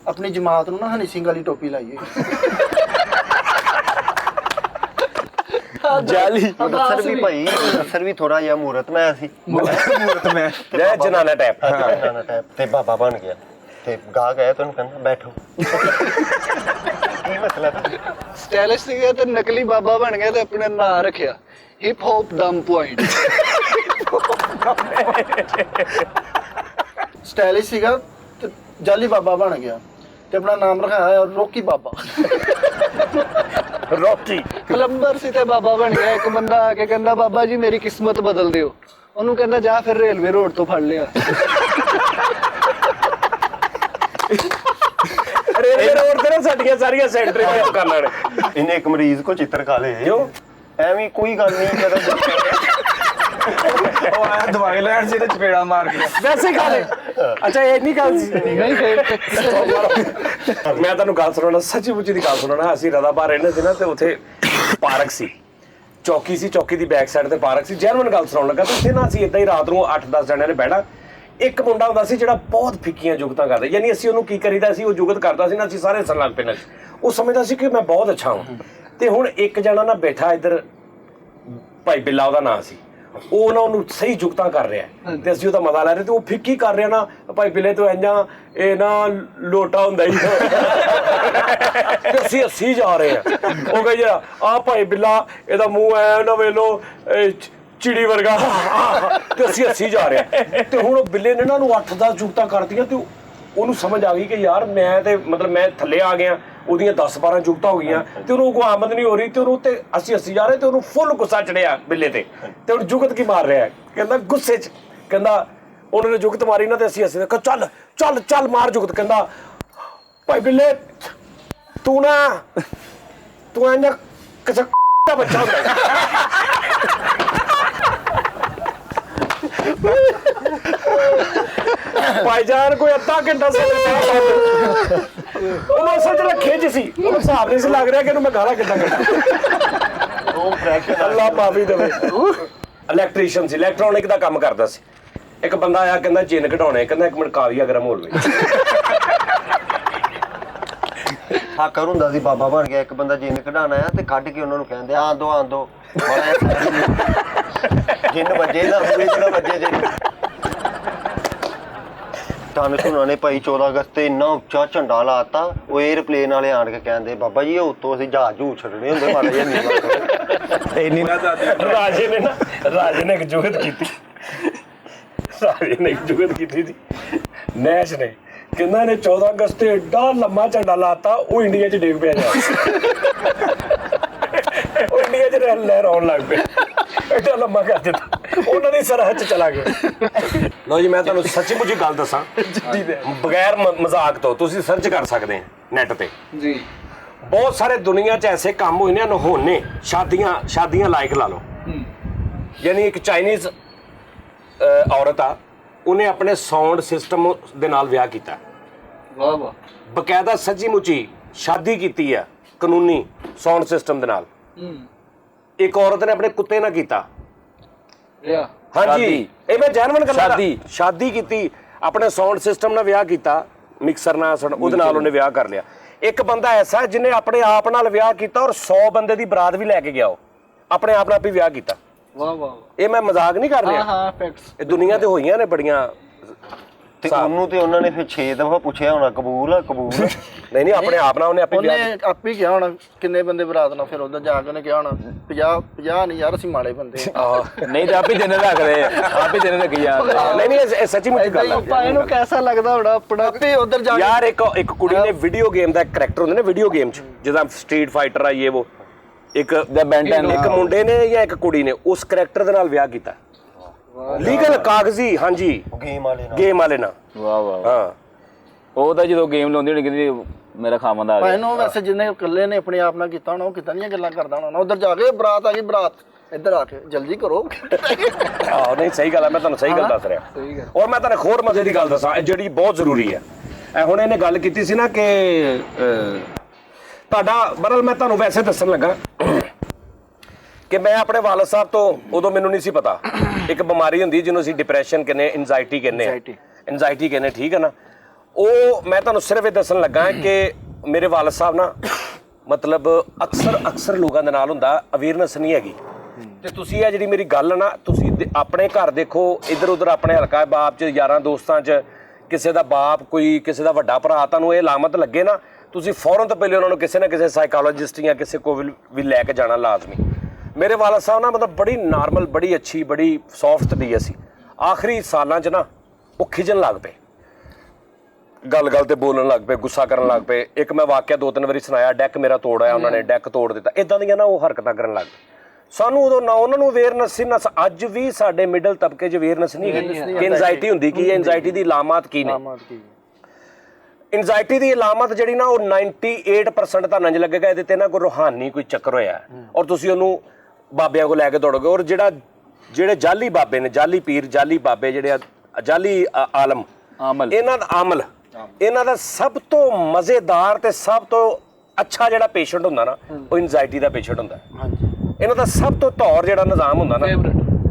ਆਪਣੀ ਜਮਾਤ ਨੂੰ ਨਾ ਹਨੀ ਸਿੰਘ ਵਾਲੀ ਟੋਪੀ ਲਾਈ ਹੋਈ। ਜਾਲੀ ਅਸਰ ਵੀ ਭਾਈ ਅਸਰ ਵੀ ਥੋੜਾ ਜਿਹਾ ਮੂਰਤ ਮੈਂ ਸੀ। ਮੂਰਤ ਮੈਂ ਜੈ ਜਨਾਨਾ ਟੈਪ ਤੇ ਬਾਬਾ ਬਣ ਗਿਆ ਤੇ ਗਾ ਗਿਆ ਤੇ ਉਹਨੂੰ ਕਹਿੰਦਾ ਬੈਠੋ। ਕੀ ਮਸਲਾ ਤਾਂ ਸਟਾਈਲਿਸ਼ ਸੀਗਾ ਤੇ ਨਕਲੀ ਬਾਬਾ ਬਣ ਗਿਆ ਤੇ ਆਪਣੇ ਨਾਂ ਰੱਖਿਆ ਹਿਪ ਹੌਪ ਦਮ ਪੁਆਇੰਟ। ਸਟਾਈਲਿਸ਼ ਸੀਗਾ ਤੇ ਜਾਲੀ ਬਾਬਾ ਬਣ ਗਿਆ ਤੇ ਆਪਣਾ ਨਾਮ ਰਖਾਇਆ ਰੋਕੀ ਬਾਬਾ। ਰੌਕੀ ਪਲੰਬਰ ਸੀ ਤੇ ਬਾਬਾ ਬਣ ਗਿਆ। ਇੱਕ ਬੰਦਾ ਆ ਕੇ ਕਹਿੰਦਾ ਬਾਬਾ ਜੀ ਮੇਰੀ ਕਿਸਮਤ ਬਦਲ ਦਿਓ। ਉਹਨੂੰ ਕਹਿੰਦਾ ਜਾ ਫਿਰ ਰੇਲਵੇ ਰੋਡ ਤੋਂ ਫੜ ਲਿਆ। ਰੇਲਵੇ ਰੋਡ ਤੇ ਨਾ ਸਾਡੀਆਂ ਸਾਰੀਆਂ ਸੈਂਟਰੀਆਂ ਦੁਕਾਨਾਂ ਨੇ। ਇਹਨੇ ਇੱਕ ਮਰੀਜ਼ ਕੋ ਚਿੱਤਰ ਖਾ ਲਏ। ਕਿਉਂ? ਐਵੇਂ ਕੋਈ ਗੱਲ ਨਹੀਂ ਕਰਦਾ। ਉਹ ਆਇਆ ਦਵਾਈ ਲੈਣ ਸੀ ਤੇ ਚਪੇੜਾ ਮਾਰ ਗਿਆ। ਵੈਸੇ ਖਾ ਲੈ। ਅੱਛਾ ਇਹ ਨਹੀਂ ਗੱਲ ਸੀ। ਨਹੀਂ ਫਿਰ ਮੈਂ ਤੁਹਾਨੂੰ ਗੱਲ ਸੁਣਾਉਣਾ, ਸੱਚੀ ਮੁੱਚੀ ਦੀ ਗੱਲ ਸੁਣਾਉਣਾ। ਅਸੀਂ ਰਦਾਬਾਰ ਰਹਿੰਦੇ ਸੀ ਨਾ ਤੇ ਉੱਥੇ ਪਾਰਕ ਸੀ, ਚੌਕੀ ਸੀ, ਚੌਕੀ ਦੀ ਬੈਕ ਸਾਈਡ ਤੇ ਪਾਰਕ ਸੀ। ਜੈਨੂਇਨ ਗੱਲ ਸੁਣਾਉਣ ਲੱਗਾ ਤੇ ਉੱਥੇ ਨਾ ਅਸੀਂ ਇਦਾਂ ਹੀ ਰਾਤ ਨੂੰ 8-10 ਜਣਿਆਂ ਨੇ ਬਹਿਣਾ। ਇੱਕ ਮੁੰਡਾ ਹੁੰਦਾ ਸੀ ਜਿਹੜਾ ਬਹੁਤ ਫਿੱਕੀਆਂ ਜੁਗਤਾਂ ਕਰਦਾ, ਯਾਨੀ ਅਸੀਂ ਉਹਨੂੰ ਕੀ ਕਰੀਦਾ ਸੀ, ਉਹ ਜੁਗਤ ਕਰਦਾ ਸੀ ਨਾ, ਅਸੀਂ ਸਾਰੇ ਹੱਸਣ ਲੱਗ ਪੈਣਾ। ਉਹ ਸਮਝਦਾ ਸੀ ਕਿ ਮੈਂ ਬਹੁਤ ਅੱਛਾ ਹਾਂ। ਤੇ ਹੁਣ ਇੱਕ ਜਣਾ ਨਾ ਬੈਠਾ ਇੱਧਰ, ਭਾਈ ਬਿੱਲਾ ਉਹਦਾ ਨਾਂ ਸੀ, ਉਹ ਨਾ ਉਹਨੂੰ ਸਹੀ ਜੁਗਤਾਂ ਕਰ ਰਿਹਾ ਤੇ ਅਸੀਂ ਉਹਦਾ ਮਜ਼ਾ ਲੈ ਰਹੇ ਤੇ ਉਹ ਫਿੱਕੀ ਕਰ ਰਿਹਾ ਨਾ। ਭਾਈ ਬਿੱਲੇ ਤੋਂ ਇੰਜਾਂ ਇਹ ਨਾ ਲੋਟਾ ਹੁੰਦਾ ਹੀ ਤੇ ਅਸੀਂ ਹੱਸੀ ਜਾ ਰਹੇ ਆ। ਉਹ ਕਹੇ ਆ ਭਾਈ ਬਿੱਲਾ ਇਹਦਾ ਮੂੰਹ ਐ ਨਾ ਵੇਖ ਲੋ ਚਿੜੀ ਵਰਗਾ ਤੇ ਅਸੀਂ ਹੱਸੀ ਜਾ ਰਹੇ ਆ। ਤੇ ਹੁਣ ਉਹ ਬਿੱਲੇ ਨੇ ਇਹਨਾਂ ਨੂੰ 8-10 ਜੁਗਤਾਂ ਕਰਤੀਆਂ ਤੇ ਉਹਨੂੰ ਸਮਝ ਆ ਗਈ ਕਿ ਯਾਰ ਮੈਂ ਤੇ ਮਤਲਬ ਮੈਂ ਥੱਲੇ ਆ ਗਿਆ, ਉਹਦੀਆਂ 10-12 ਜੁਗਤਾਂ ਹੋ ਗਈਆਂ ਤੇ ਉਹਨੂੰ ਕੋਈ ਆਮਦ ਨਹੀਂ ਹੋ ਰਹੀ ਤੇ ਉਹਨੂੰ ਤੇ ਅਸੀਂ ਹੱਸੀ ਜਾ ਰਹੇ ਤੇ ਉਹਨੂੰ ਫੁੱਲ ਗੁੱਸਾ ਚੜਿਆ ਬਿੱਲੇ ਤੇ ਹੁਣ ਜੁਗਤ ਕੀ ਮਾਰ ਰਿਹਾ ਕਹਿੰਦਾ ਗੁੱਸੇ 'ਚ, ਕਹਿੰਦਾ ਉਹਨਾਂ ਨੇ ਜੁਗਤ ਮਾਰੀ ਨਾ ਤੇ ਅਸੀਂ ਹੱਸੇ ਚੱਲ ਚੱਲ ਚੱਲ ਮਾਰ ਜੁਗਤ। ਕਹਿੰਦਾ ਭਾਈ ਬਿੱਲੇ ਤੂੰ ਇੰਨਾ ਕਿਸੇ ਦਾ ਬੱਚਾ ਹੁੰਦਾ ਭਾਈਜਾਨ ਕੋਈ ਅੱਧਾ ਘੰਟਾ ਉਹਨੂੰ ਅਸਲ ਚ ਖਿੱਚ ਸੀ, ਉਹਨੂੰ ਹਿਸਾਬ ਨਹੀਂ ਸੀ ਲੱਗ ਰਿਹਾ ਕਿ ਇਹਨੂੰ ਮੈਂ ਗਾਲਾਂ ਕਿੱਦਾਂ ਕੱਢਾਂ। ਅੱਲਾ ਮਾਫੀ ਦੇਵੇ। ਇਲੈਕਟ੍ਰੀਸ਼ੀਅਨ ਸੀ, ਇਲੈਕਟ੍ਰੋਨਿਕ ਦਾ ਕੰਮ ਕਰਦਾ ਸੀ। ਇੱਕ ਬੰਦਾ ਆਇਆ ਕਹਿੰਦਾ ਚਿੰਨ ਕਢਾਉਣੇ, ਕਹਿੰਦਾ ਇੱਕ ਮਿੰਟ ਕਾਵੀਆ ਗਰਮ ਹੋ ਲਵੇ। ਹਾਕਰ ਹੁੰਦਾ ਸੀ ਬਾਬਾ ਬਣ ਗਿਆ, ਇੱਕ ਬੰਦਾ ਜਿੰਨ ਕਢਾਣਾ ਆ ਤੇ ਕੱਢ ਕੇ ਉਹਨਾਂ ਨੂੰ ਕਹਿੰਦੇ ਆਂਦੋ ਜਿੰਨ ਵੱਜੇ ਨਾ ਹੋਵੇ ਨਾ ਵੱਜੇ ਜਿੰਨ। ਤੁਹਾਨੂੰ ਸੁਣਾ ਨੇ ਭਾਈ 14 ਅਗਸਤ ਤੇ ਇੰਨਾ ਉੱਚਾ ਝੰਡਾ ਲਾਤਾ, ਉਹ 에ਅਰਪਲੇਨ ਵਾਲੇ ਆਣ ਕੇ ਕਹਿੰਦੇ ਬਾਬਾ ਜੀ ਉਹ ਉੱਤੋਂ ਅਸੀਂ ਜਹਾਜ਼ ਜੂ ਛੱਡਣੇ ਹੁੰਦੇ ਮਾੜਾ ਜਿਹਾ ਨੀਵਾਂ ਰਾਜੇ ਨੇ ਇੱਕ ਜੁਗਤ ਕੀਤੀ। ਰਾਜੇ ਨੇ ਇੱਕ ਜੁਗਤ ਕੀਤੀ ਸੀ ਨੈਸ਼ ਨੇ, ਕਹਿੰਦਾ ਨੇ 14 ਅਗਸਤ ਤੇ ਏਡਾ ਲੰਮਾ ਝੰਡਾ ਲਾਤਾ ਉਹ ਇੰਡੀਆ 'ਚ ਡਿੱਗ ਪਿਆ ਜਾ, ਉਹ ਇੰਡੀਆ 'ਚ ਲਹਿਰਾਉਣ ਲੱਗ ਪਿਆ, ਏਡਾ ਲੰਮਾ ਕਰ ਦਿੱਤਾ, ਉਹਨਾਂ ਦੀ ਸਰਹੱਦ 'ਚ ਚਲਾ ਗਿਆ। ਲਓ ਜੀ ਮੈਂ ਤੁਹਾਨੂੰ ਸੱਚੀ ਮੁੱਚੀ ਗੱਲ ਦੱਸਾਂ, ਬਗੈਰ ਮਜ਼ਾਕ ਤੋਂ ਤੁਸੀਂ ਸਰਚ ਕਰ ਸਕਦੇ ਆ ਨੈਟ ਤੇ ਜੀ। ਬਹੁਤ ਸਾਰੇ ਦੁਨੀਆ 'ਚ ਐਸੇ ਕੰਮ ਹੋਏ ਨੇ ਅਨਹੋਨੇ, ਸ਼ਾਦੀਆਂ ਲਾਇਕ ਲਾ ਲਓ। ਯਾਨੀ ਇੱਕ ਚਾਈਨੀਜ਼ ਔਰਤ ਆ, ਉਹਨੇ ਆਪਣੇ ਸਾਊਂਡ ਸਿਸਟਮ ਦੇ ਨਾਲ ਵਿਆਹ ਕੀਤਾ। ਵਾਹ ਵਾਹ। ਬਕਾਇਦਾ ਸੱਚੀ ਮੁੱਚੀ ਸ਼ਾਦੀ ਕੀਤੀ ਆ ਕਾਨੂੰਨੀ ਸਾਊਂਡ ਸਿਸਟਮ ਦੇ ਨਾਲ। ਇੱਕ ਔਰਤ ਨੇ ਆਪਣੇ ਕੁੱਤੇ ਨਾਲ ਕੀਤਾ। ਹਾਂਜੀ ਇਹ ਮੈਂ ਜੈਨੂਇਨ ਗੱਲ, ਸ਼ਾਦੀ ਕੀਤੀ, ਆਪਣੇ ਸਾਊਂਡ ਸਿਸਟਮ ਨਾਲ ਵਿਆਹ ਕੀਤਾ, ਮਿਕਸਰ ਨਾਲ ਉਹਦੇ ਨਾਲ ਉਹਨੇ ਵਿਆਹ ਕਰ ਲਿਆ। ਇੱਕ ਬੰਦਾ ਐਸਾ ਜਿਹਨੇ ਆਪਣੇ ਆਪ ਨਾਲ ਵਿਆਹ ਕੀਤਾ ਔਰ 100 ਬੰਦੇ ਦੀ ਬਰਾਤ ਵੀ ਲੈ ਕੇ ਗਿਆ, ਉਹ ਆਪਣੇ ਆਪ ਨਾਲ ਹੀ ਵਿਆਹ ਕੀਤਾ। ਵਾਹ ਵਾਹ। ਇਹ ਮੈਂ ਮਜ਼ਾਕ ਨਹੀਂ ਕਰ ਰਿਹਾ, ਹਾਂ ਫੈਕਟਸ। ਇਹ ਦੁਨੀਆ ਤੇ ਹੋਈਆਂ ਨੇ ਬੜੀਆਂ। ਤੇ ਉਹਨੂੰ ਤੇ ਉਹਨਾਂ ਨੇ ਫਿਰ 6 ਦਫਾ ਪੁੱਛਿਆ ਹੋਣਾ ਕਬੂਲ ਆ ਕਬੂਲ। ਨਹੀਂ ਆਪਣੇ ਆਪ ਨਾਲ ਉਹਨੇ ਉਹਨੇ ਆਪੇ ਕਿਹਾ ਹੋਣਾ ਕਿੰਨੇ ਬੰਦੇ ਬਰਾਤ ਨਾਲ, ਫਿਰ ਉਧਰ ਜਾ ਕੇ ਉਹਨੇ ਕਿਹਾ ਹੋਣਾ 50 ਨਹੀਂ ਯਾਰ ਅਸੀਂ ਮਾੜੇ ਬੰਦੇ ਨਹੀਂ ਤੇ ਆਪੇ ਦਿਨ ਰੱਖਦੇ ਆਪੇ ਦਿਨ ਰੱਖੀ ਜਾਂਦੇ। ਨਹੀਂ ਇਹ ਸੱਚੀ ਮੁੱਚੀ ਗੱਲ ਆ। ਭਾਈ ਨੂੰ ਕੈਸਾ ਲੱਗਦਾ ਹੋਣਾ ਆਪਣਾ, ਆਪੇ ਉਧਰ ਜਾ ਕੇ ਯਾਰ ਇੱਕ ਕੁੜੀ ਨੇ ਵੀਡੀਓ ਗੇਮ ਦਾ ਕਰੈਕਟਰ ਹੁੰਦਾ ਨਾ ਵੀਡੀਓ ਗੇਮ 'ਚ, ਜਿੱਦਾਂ ਸਟਰੀਟ ਫਾਈਟਰ ਆ ਇਹ ਉਹ, ਇੱਕ ਮੁੰਡੇ ਨੇ ਜਾਂ ਇੱਕ ਕੁੜੀ ਨੇ ਉਸ ਕਰੈਕਟਰ ਦੇ ਨਾਲ ਵਿਆਹ ਕੀਤਾ, ਲੀਗਲ ਕਾਗਜ਼ੀ। ਹਾਂਜੀ ਗੇਮ ਵਾਲੇ ਨਾਲ। ਵਾਹ ਵਾਹ। ਹਾਂ ਉਹ ਤਾਂ ਜਦੋਂ ਗੇਮ ਲਾਉਂਦੀ ਹੋਣੀ ਕਹਿੰਦੀ ਮੇਰਾ ਖਾਮੰਦ ਆ ਭਾਈ ਗਿਆ। ਨੂੰ ਵੈਸੇ ਜਿਹਨੇ ਇਕੱਲੇ ਨੇ ਆਪਣੇ ਆਪ ਨਾਲ ਕੀਤਾ ਹੋਣਾ ਉਹ ਕਿੱਦਾਂ ਦੀਆਂ ਗੱਲਾਂ ਕਰਦਾ ਹੋਣਾ। ਉਧਰ ਜਾ ਕੇ ਬਰਾਤ ਆ ਗਈ, ਬਰਾਤ ਇੱਧਰ ਆ ਕੇ ਜਲਦੀ ਕਰੋ। ਆਹ ਨਹੀਂ ਸਹੀ ਗੱਲ ਹੈ, ਮੈਂ ਤੁਹਾਨੂੰ ਸਹੀ ਗੱਲ ਦੱਸ ਰਿਹਾ। ਔਰ ਮੈਂ ਤੁਹਾਨੂੰ ਹੋਰ ਮਜ਼ੇ ਦੀ ਗੱਲ ਦੱਸਾਂ ਜਿਹੜੀ ਬਹੁਤ ਜ਼ਰੂਰੀ ਹੈ। ਹੁਣ ਇਹਨੇ ਗੱਲ ਕੀਤੀ ਸੀ ਨਾ ਕਿ ਤੁਹਾਡਾ ਬਰਲ, ਮੈਂ ਤੁਹਾਨੂੰ ਵੈਸੇ ਦੱਸਣ ਲੱਗਾ ਕਿ ਮੈਂ ਆਪਣੇ ਵਾਲਦ ਸਾਹਿਬ ਤੋਂ, ਉਦੋਂ ਮੈਨੂੰ ਨਹੀਂ ਸੀ ਪਤਾ, ਇੱਕ ਬਿਮਾਰੀ ਹੁੰਦੀ ਜਿਹਨੂੰ ਅਸੀਂ ਡਿਪਰੈਸ਼ਨ ਕਹਿੰਦੇ, ਇੰਜ਼ਾਇਟੀ ਕਹਿੰਦੇ, ਠੀਕ ਹੈ ਨਾ। ਉਹ ਮੈਂ ਤੁਹਾਨੂੰ ਸਿਰਫ ਇਹ ਦੱਸਣ ਲੱਗਾ ਕਿ ਮੇਰੇ ਵਾਲਦ ਸਾਹਿਬ ਨਾ ਮਤਲਬ ਅਕਸਰ ਲੋਕਾਂ ਦੇ ਨਾਲ ਹੁੰਦਾ, ਅਵੇਅਰਨੈਸ ਨਹੀਂ ਹੈਗੀ। ਤੇ ਤੁਸੀਂ ਇਹ ਜਿਹੜੀ ਮੇਰੀ ਗੱਲ ਨਾ, ਤੁਸੀਂ ਆਪਣੇ ਘਰ ਦੇਖੋ, ਇੱਧਰ ਉੱਧਰ ਆਪਣੇ ਹਲਕਾ ਬਾਪ 'ਚ, ਯਾਰਾਂ ਦੋਸਤਾਂ 'ਚ ਕਿਸੇ ਦਾ ਬਾਪ, ਕੋਈ ਕਿਸੇ ਦਾ ਵੱਡਾ ਭਰਾ ਤੁਹਾਨੂੰ ਇਹ ਲਾਮਤ ਲੱਗੇ ਨਾ, ਤੁਸੀਂ ਫੌਰਨ ਤੋਂ ਪਹਿਲੇ ਉਹਨਾਂ ਨੂੰ ਕਿਸੇ ਨਾ ਕਿਸੇ ਸਾਈਕੋਲੋਜਿਸਟ ਜਾਂ ਕਿਸੇ ਕੋਲ ਵੀ ਲੈ ਕੇ ਜਾਣਾ ਲਾਜ਼ਮੀ। ਮੇਰੇ ਵਾਲਦ ਸਾਹਿਬ ਨਾ ਮਤਲਬ ਬੜੀ ਨਾਰਮਲ, ਬੜੀ ਅੱਛੀ, ਬੜੀ ਸੌਫਟ ਤਬੀਅਤ ਸੀ। ਆਖਰੀ ਸਾਲਾਂ 'ਚ ਨਾ ਉਹ ਖਿਜਣ ਲੱਗ ਪਏ, ਗੱਲ ਤੇ ਬੋਲਣ ਲੱਗ ਪਏ, ਗੁੱਸਾ ਕਰਨ ਲੱਗ ਪਏ। ਇੱਕ ਮੈਂ ਵਾਕਿਆ 2-3 ਵਾਰੀ ਸੁਣਾਇਆ, ਡੈਕ ਮੇਰਾ ਤੋੜਿਆ, ਉਹਨਾਂ ਨੇ ਡੈਕ ਤੋੜ ਦਿੱਤਾ, ਇਦਾਂ ਦੀਆਂ ਨਾ ਉਹ ਹਰਕਤਾਂ ਕਰਨ ਲੱਗ ਪਏ। ਸਾਨੂੰ ਉਦੋਂ ਨਾ ਉਹਨਾਂ ਨੂੰ ਅਵੇਅਰਨੈਸ ਸੀ ਨਾ, ਅੱਜ ਵੀ ਸਾਡੇ ਮਿਡਲ ਤਬਕੇ 'ਚ ਅਵੇਅਰਨੈਸ ਨਹੀਂ ਹੈਗੀ ਕਿ ਐਂਜ਼ਾਇਟੀ ਹੁੰਦੀ ਕੀ ਹੈ, ਐਂਜ਼ਾਇਟੀ ਦੀ ਇਲਾਮਤ ਕੀ ਨੇ। ਐਂਜ਼ਾਇਟੀ ਦੀ ਇਲਾਮਤ ਜਿਹੜੀ ਨਾ ਉਹ 98% ਤੁਹਾਨੂੰ ਇੰਝ ਲੱਗੇਗਾ ਇਹਦੇ ਤੇ ਨਾ ਕੋਈ ਰੂਹਾਨੀ ਕੋਈ ਚੱਕਰ ਹੋਇਆ, ਔਰ ਤੁਸੀਂ ਉਹਨੂੰ ਬਾਬਿਆਂ ਕੋਲ ਲੈ ਕੇ ਦੌੜੋਗੇ। ਔਰ ਜਿਹੜੇ ਜਾਲੀ ਬਾਬੇ ਨੇ, ਜਾਲੀ ਪੀਰ, ਜਾਲੀ ਬਾਬੇ, ਜਿਹੜੇ ਜਾਲੀ ਆਲਮ, ਇਹਨਾਂ ਦਾ ਸਭ ਤੋਂ ਮਜ਼ੇਦਾਰ ਤੇ ਸਭ ਤੋਂ ਅੱਛਾ ਜਿਹੜਾ ਪੇਸ਼ੈਂਟ ਹੁੰਦਾ ਨਾ, ਉਹ ਐਂਜ਼ਾਇਟੀ ਦਾ ਪੇਸ਼ੈਂਟ ਹੁੰਦਾ। ਇਹਨਾਂ ਦਾ ਸਭ ਤੋਂ ਧੌਰ ਜਿਹੜਾ ਨਿਜ਼ਾਮ ਹੁੰਦਾ ਨਾ,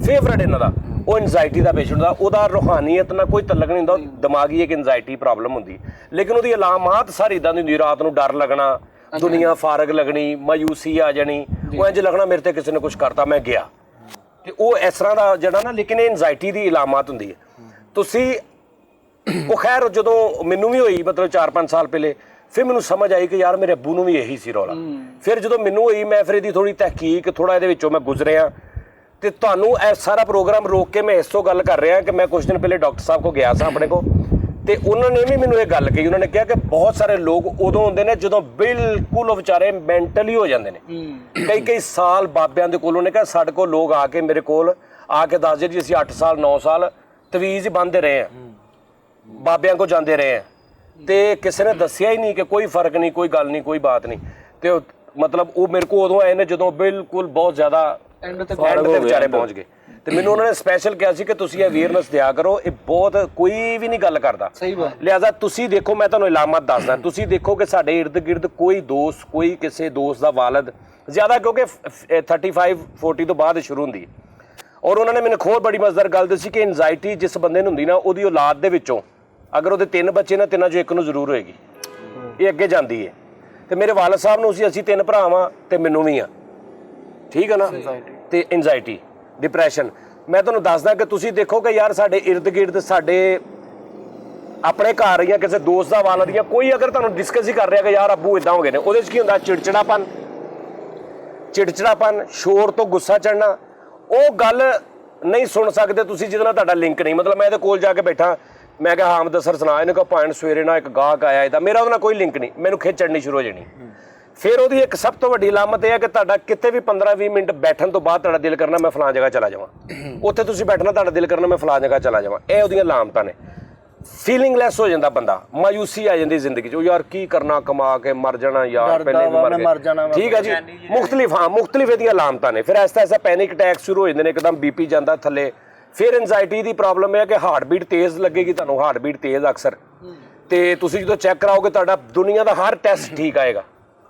ਫੇਵਰਟ ਇਹਨਾਂ ਦਾ, ਉਹ ਐਂਜ਼ਾਇਟੀ ਦਾ ਪੇਸ਼ੈਂਟ ਦਾ। ਉਹਦਾ ਰੂਹਾਨੀਅਤ ਨਾਲ ਕੋਈ ਤਲਕ ਨਹੀਂ ਹੁੰਦਾ, ਦਿਮਾਗੀ ਇੱਕ ਐਂਜ਼ਾਇਟੀ ਪ੍ਰੋਬਲਮ ਹੁੰਦੀ, ਲੇਕਿਨ ਉਹਦੀ ਅਲਾਮਤ ਸਾਰੀ ਇਦਾਂ ਦੀ ਹੁੰਦੀ, ਰਾਤ ਨੂੰ ਡਰ ਲੱਗਣਾ, ਦੁਨੀਆ ਫਾਰਗ ਲੱਗਣੀ, ਮਾਯੂਸੀ ਆ ਜਾਣੀ, ਉਹ ਇੰਝ ਲੱਗਣਾ ਮੇਰੇ ਤੇ ਕਿਸੇ ਨੇ ਕੁਝ ਕਰਤਾ, ਮੈਂ ਗਿਆ। ਤੇ ਉਹ ਇਸ ਤਰ੍ਹਾਂ ਦਾ ਜਿਹੜਾ ਨਾ, ਲੇਕਿਨ ਇਹ ਐਂਜ਼ਾਇਟੀ ਦੀ ਇਲਾਮਤ ਹੁੰਦੀ ਹੈ। ਤੁਸੀਂ ਉਹ ਖੈਰ ਜਦੋਂ ਮੈਨੂੰ ਵੀ ਹੋਈ, ਮਤਲਬ 4-5 ਸਾਲ ਪਹਿਲੇ, ਫਿਰ ਮੈਨੂੰ ਸਮਝ ਆਈ ਕਿ ਯਾਰ ਮੇਰੇ ਅੱਬੂ ਨੂੰ ਵੀ ਇਹੀ ਸੀ ਰੌਲਾ। ਫਿਰ ਜਦੋਂ ਮੈਨੂੰ ਹੋਈ ਮੈਂ ਫਿਰ ਇਹਦੀ ਥੋੜੀ ਤਹਿਕੀਕ ਥੋੜਾ ਇਹਦੇ ਵਿੱਚੋਂ ਮੈਂ ਗੁਜ਼ਰਿਆ ਤੇ ਤੁਹਾਨੂੰ ਇਹ ਸਾਰਾ ਪ੍ਰੋਗਰਾਮ ਰੋਕ ਕੇ ਮੈਂ ਇਸ ਤੋਂ ਗੱਲ ਕਰ ਰਿਹਾ ਕਿ ਮੈਂ ਕੁਝ ਦਿਨ ਪਹਿਲੇ ਡਾਕਟਰ ਸਾਹਿਬ ਕੋ ਗਿਆ ਸਾਂ ਆਪਣੇ ਕੋ, ਤੇ ਉਹਨਾਂ ਨੇ ਵੀ ਮੈਨੂੰ ਇਹ ਗੱਲ ਕਹੀ। ਉਹਨਾਂ ਨੇ ਕਿਹਾ ਕਿ ਬਹੁਤ ਸਾਰੇ ਲੋਕ ਉਦੋਂ ਹੁੰਦੇ ਨੇ ਜਦੋਂ ਬਿਲਕੁਲ ਵਿਚਾਰੇ ਮੈਂਟਲੀ ਹੋ ਜਾਂਦੇ ਨੇ। ਕਈ ਕਈ ਸਾਲ ਬਾਬਿਆਂ ਦੇ ਕੋਲ, ਉਹਨੇ ਕਿਹਾ ਸਾਡੇ ਕੋਲ ਲੋਕ ਆ ਕੇ ਮੇਰੇ ਕੋਲ ਆ ਕੇ ਦੱਸਦੇ ਜੀ ਅਸੀਂ 8 ਸਾਲ 9 ਸਾਲ ਤਵੀਜ਼ ਬੰਨ੍ਹਦੇ ਰਹੇ ਹਾਂ, ਬਾਬਿਆਂ ਕੋ ਜਾਂਦੇ ਰਹੇ ਹਾਂ, ਤੇ ਕਿਸੇ ਨੇ ਦੱਸਿਆ ਹੀ ਨਹੀਂ ਕਿ ਕੋਈ ਫਰਕ ਨਹੀਂ, ਕੋਈ ਗੱਲ ਨਹੀਂ, ਕੋਈ ਬਾਤ ਨਹੀਂ। ਤੇ ਮਤਲਬ ਉਹ ਮੇਰੇ ਕੋਲ ਉਦੋਂ ਆਏ ਨੇ ਜਦੋਂ ਬਿਲਕੁਲ ਬਹੁਤ ਜ਼ਿਆਦਾ ਐਂਡ ਤੇ ਵਿਚਾਰੇ ਪਹੁੰਚ ਗਏ। ਤੇ ਮੈਨੂੰ ਉਹਨਾਂ ਨੇ ਸਪੈਸ਼ਲ ਕਿਹਾ ਸੀ ਕਿ ਤੁਸੀਂ ਅਵੇਅਰਨੈਸ ਦਿਆ ਕਰੋ, ਇਹ ਬਹੁਤ ਕੋਈ ਵੀ ਨਹੀਂ ਗੱਲ ਕਰਦਾ। ਸਹੀ ਬਾਤ। ਲਿਹਾਜ਼ਾ ਤੁਸੀਂ ਦੇਖੋ, ਮੈਂ ਤੁਹਾਨੂੰ ਇਲਾਮਤ ਦੱਸਦਾ, ਤੁਸੀਂ ਦੇਖੋ ਕਿ ਸਾਡੇ ਇਰਦ ਗਿਰਦ ਕੋਈ ਦੋਸਤ, ਕੋਈ ਕਿਸੇ ਦੋਸਤ ਦਾ ਵਾਲਦ ਜ਼ਿਆਦਾ, ਕਿਉਂਕਿ 35-40 ਤੋਂ ਬਾਅਦ ਸ਼ੁਰੂ ਹੁੰਦੀ ਹੈ। ਔਰ ਉਹਨਾਂ ਨੇ ਮੈਨੂੰ ਖੋਰ ਬੜੀ ਮਜ਼ੇਦਾਰ ਗੱਲ ਦੱਸੀ ਕਿ ਐਨਜ਼ਾਈਟੀ ਜਿਸ ਬੰਦੇ ਨੂੰ ਹੁੰਦੀ ਨਾ, ਉਹਦੀ ਔਲਾਦ ਦੇ ਵਿੱਚੋਂ ਅਗਰ ਉਹਦੇ 3 ਬੱਚੇ ਨਾ, 3 ਚੋਂ 1 ਨੂੰ ਜ਼ਰੂਰ ਹੋਏਗੀ, ਇਹ ਅੱਗੇ ਜਾਂਦੀ ਹੈ। ਤੇ ਮੇਰੇ ਵਾਲਦ ਸਾਹਿਬ ਨੂੰ ਅਸੀਂ 3 ਭਰਾ ਵਾਂ ਤੇ ਮੈਨੂੰ ਵੀ ਆ, ਠੀਕ ਹੈ ਨਾ। ਤੇ ਐਨਜ਼ਾਈਟੀ, ਡਿਪਰੈਸ਼ਨ, ਮੈਂ ਤੁਹਾਨੂੰ ਦੱਸਦਾ ਕਿ ਤੁਸੀਂ ਦੇਖੋ ਕਿ ਯਾਰ ਸਾਡੇ ਇਰਦ ਗਿਰਦ, ਸਾਡੇ ਆਪਣੇ ਘਰ ਜਾਂ ਕਿਸੇ ਦੋਸਤ ਦਾ ਵਾਲਦ ਜਾਂ ਕੋਈ ਅਗਰ ਤੁਹਾਨੂੰ ਡਿਸਕਸ ਹੀ ਕਰ ਰਿਹਾ ਕਿ ਯਾਰ ਅੱਬੂ ਇਦਾਂ ਹੋ ਗਏ ਨੇ, ਉਹਦੇ 'ਚ ਕੀ ਹੁੰਦਾ? ਚਿੜਚਿੜਾਪਨ, ਸ਼ੋਰ ਤੋਂ ਗੁੱਸਾ ਚੜਨਾ। ਉਹ ਗੱਲ ਨਹੀਂ ਸੁਣ ਸਕਦੇ ਤੁਸੀਂ ਜਿਹਦੇ ਨਾਲ ਤੁਹਾਡਾ ਲਿੰਕ ਨਹੀਂ। ਮਤਲਬ ਮੈਂ ਇਹਦੇ ਕੋਲ ਜਾ ਕੇ ਬੈਠਾ, ਮੈਂ ਕਿਹਾ ਹਾਂ ਮੁਦੱਸਰ ਸੁਣਾ, ਇਹਨੇ ਕਿਹਾ ਭਾਣ ਸਵੇਰੇ ਨਾ ਇੱਕ ਗਾਹਕ ਆਇਆ ਇਹਦਾ, ਮੇਰਾ ਉਹਦੇ ਨਾਲ ਕੋਈ ਲਿੰਕ ਨਹੀਂ, ਮੈਨੂੰ ਖਿੱਚ ਚੜਨੀ ਸ਼ੁਰੂ ਹੋ ਜਾਣੀ। ਫਿਰ ਉਹਦੀ ਇੱਕ ਸਭ ਤੋਂ ਵੱਡੀ ਅਲਾਮਤ ਇਹ ਹੈ ਕਿ ਤੁਹਾਡਾ ਕਿਤੇ ਵੀ 15-20 ਮਿੰਟ ਬੈਠਣ ਤੋਂ ਬਾਅਦ ਤੁਹਾਡਾ ਦਿਲ ਕਰਨਾ ਮੈਂ ਫਲਾਂ ਜਗ੍ਹਾ ਚਲਾ ਜਾਵਾਂ, ਉੱਥੇ ਤੁਸੀਂ ਬੈਠਣਾ ਤੁਹਾਡਾ ਦਿਲ ਕਰਨਾ ਮੈਂ ਫਲਾਂ ਜਗ੍ਹਾ ਚਲਾ ਜਾਵਾਂ। ਇਹ ਉਹਦੀਆਂ ਅਲਾਮਤਾਂ ਨੇ। ਫੀਲਿੰਗਲੈਸ ਹੋ ਜਾਂਦਾ ਬੰਦਾ, ਮਾਯੂਸੀ ਆ ਜਾਂਦੀ ਜ਼ਿੰਦਗੀ 'ਚ, ਉਹ ਯਾਰ ਕੀ ਕਰਨਾ, ਕਮਾ ਕੇ ਮਰ ਜਾਣਾ ਯਾਰ, ਪਹਿਲੇ ਵੀ ਮਰ ਗਏ, ਠੀਕ ਹੈ ਜੀ। ਮੁਖਤਲਿਫ ਇਹਦੀਆਂ ਅਲਾਮਤਾਂ ਨੇ। ਫਿਰ ਐਸਾ ਪੈਨਿਕ ਅਟੈਕ ਸ਼ੁਰੂ ਹੋ ਜਾਂਦੇ ਨੇ, ਇੱਕਦਮ BP ਜਾਂਦਾ ਥੱਲੇ। ਫਿਰ ਐਨਜ਼ਾਈਟੀ ਦੀ ਪ੍ਰੋਬਲਮ ਇਹ ਹੈ ਕਿ ਹਾਰਟ ਬੀਟ ਤੇਜ਼ ਲੱਗੇਗੀ ਤੁਹਾਨੂੰ, ਹਾਰਟ ਬੀਟ ਤੇਜ਼ ਅਕਸਰ, ਤੇ ਤੁਸੀਂ ਜਦੋਂ ਚੈੱਕ ਕਰਾਓਗੇ ਤੁਹਾਡਾ ਦੁਨੀਆ ਦਾ ਹਰ ਟੈਸਟ ਠੀਕ ਆਏਗਾ,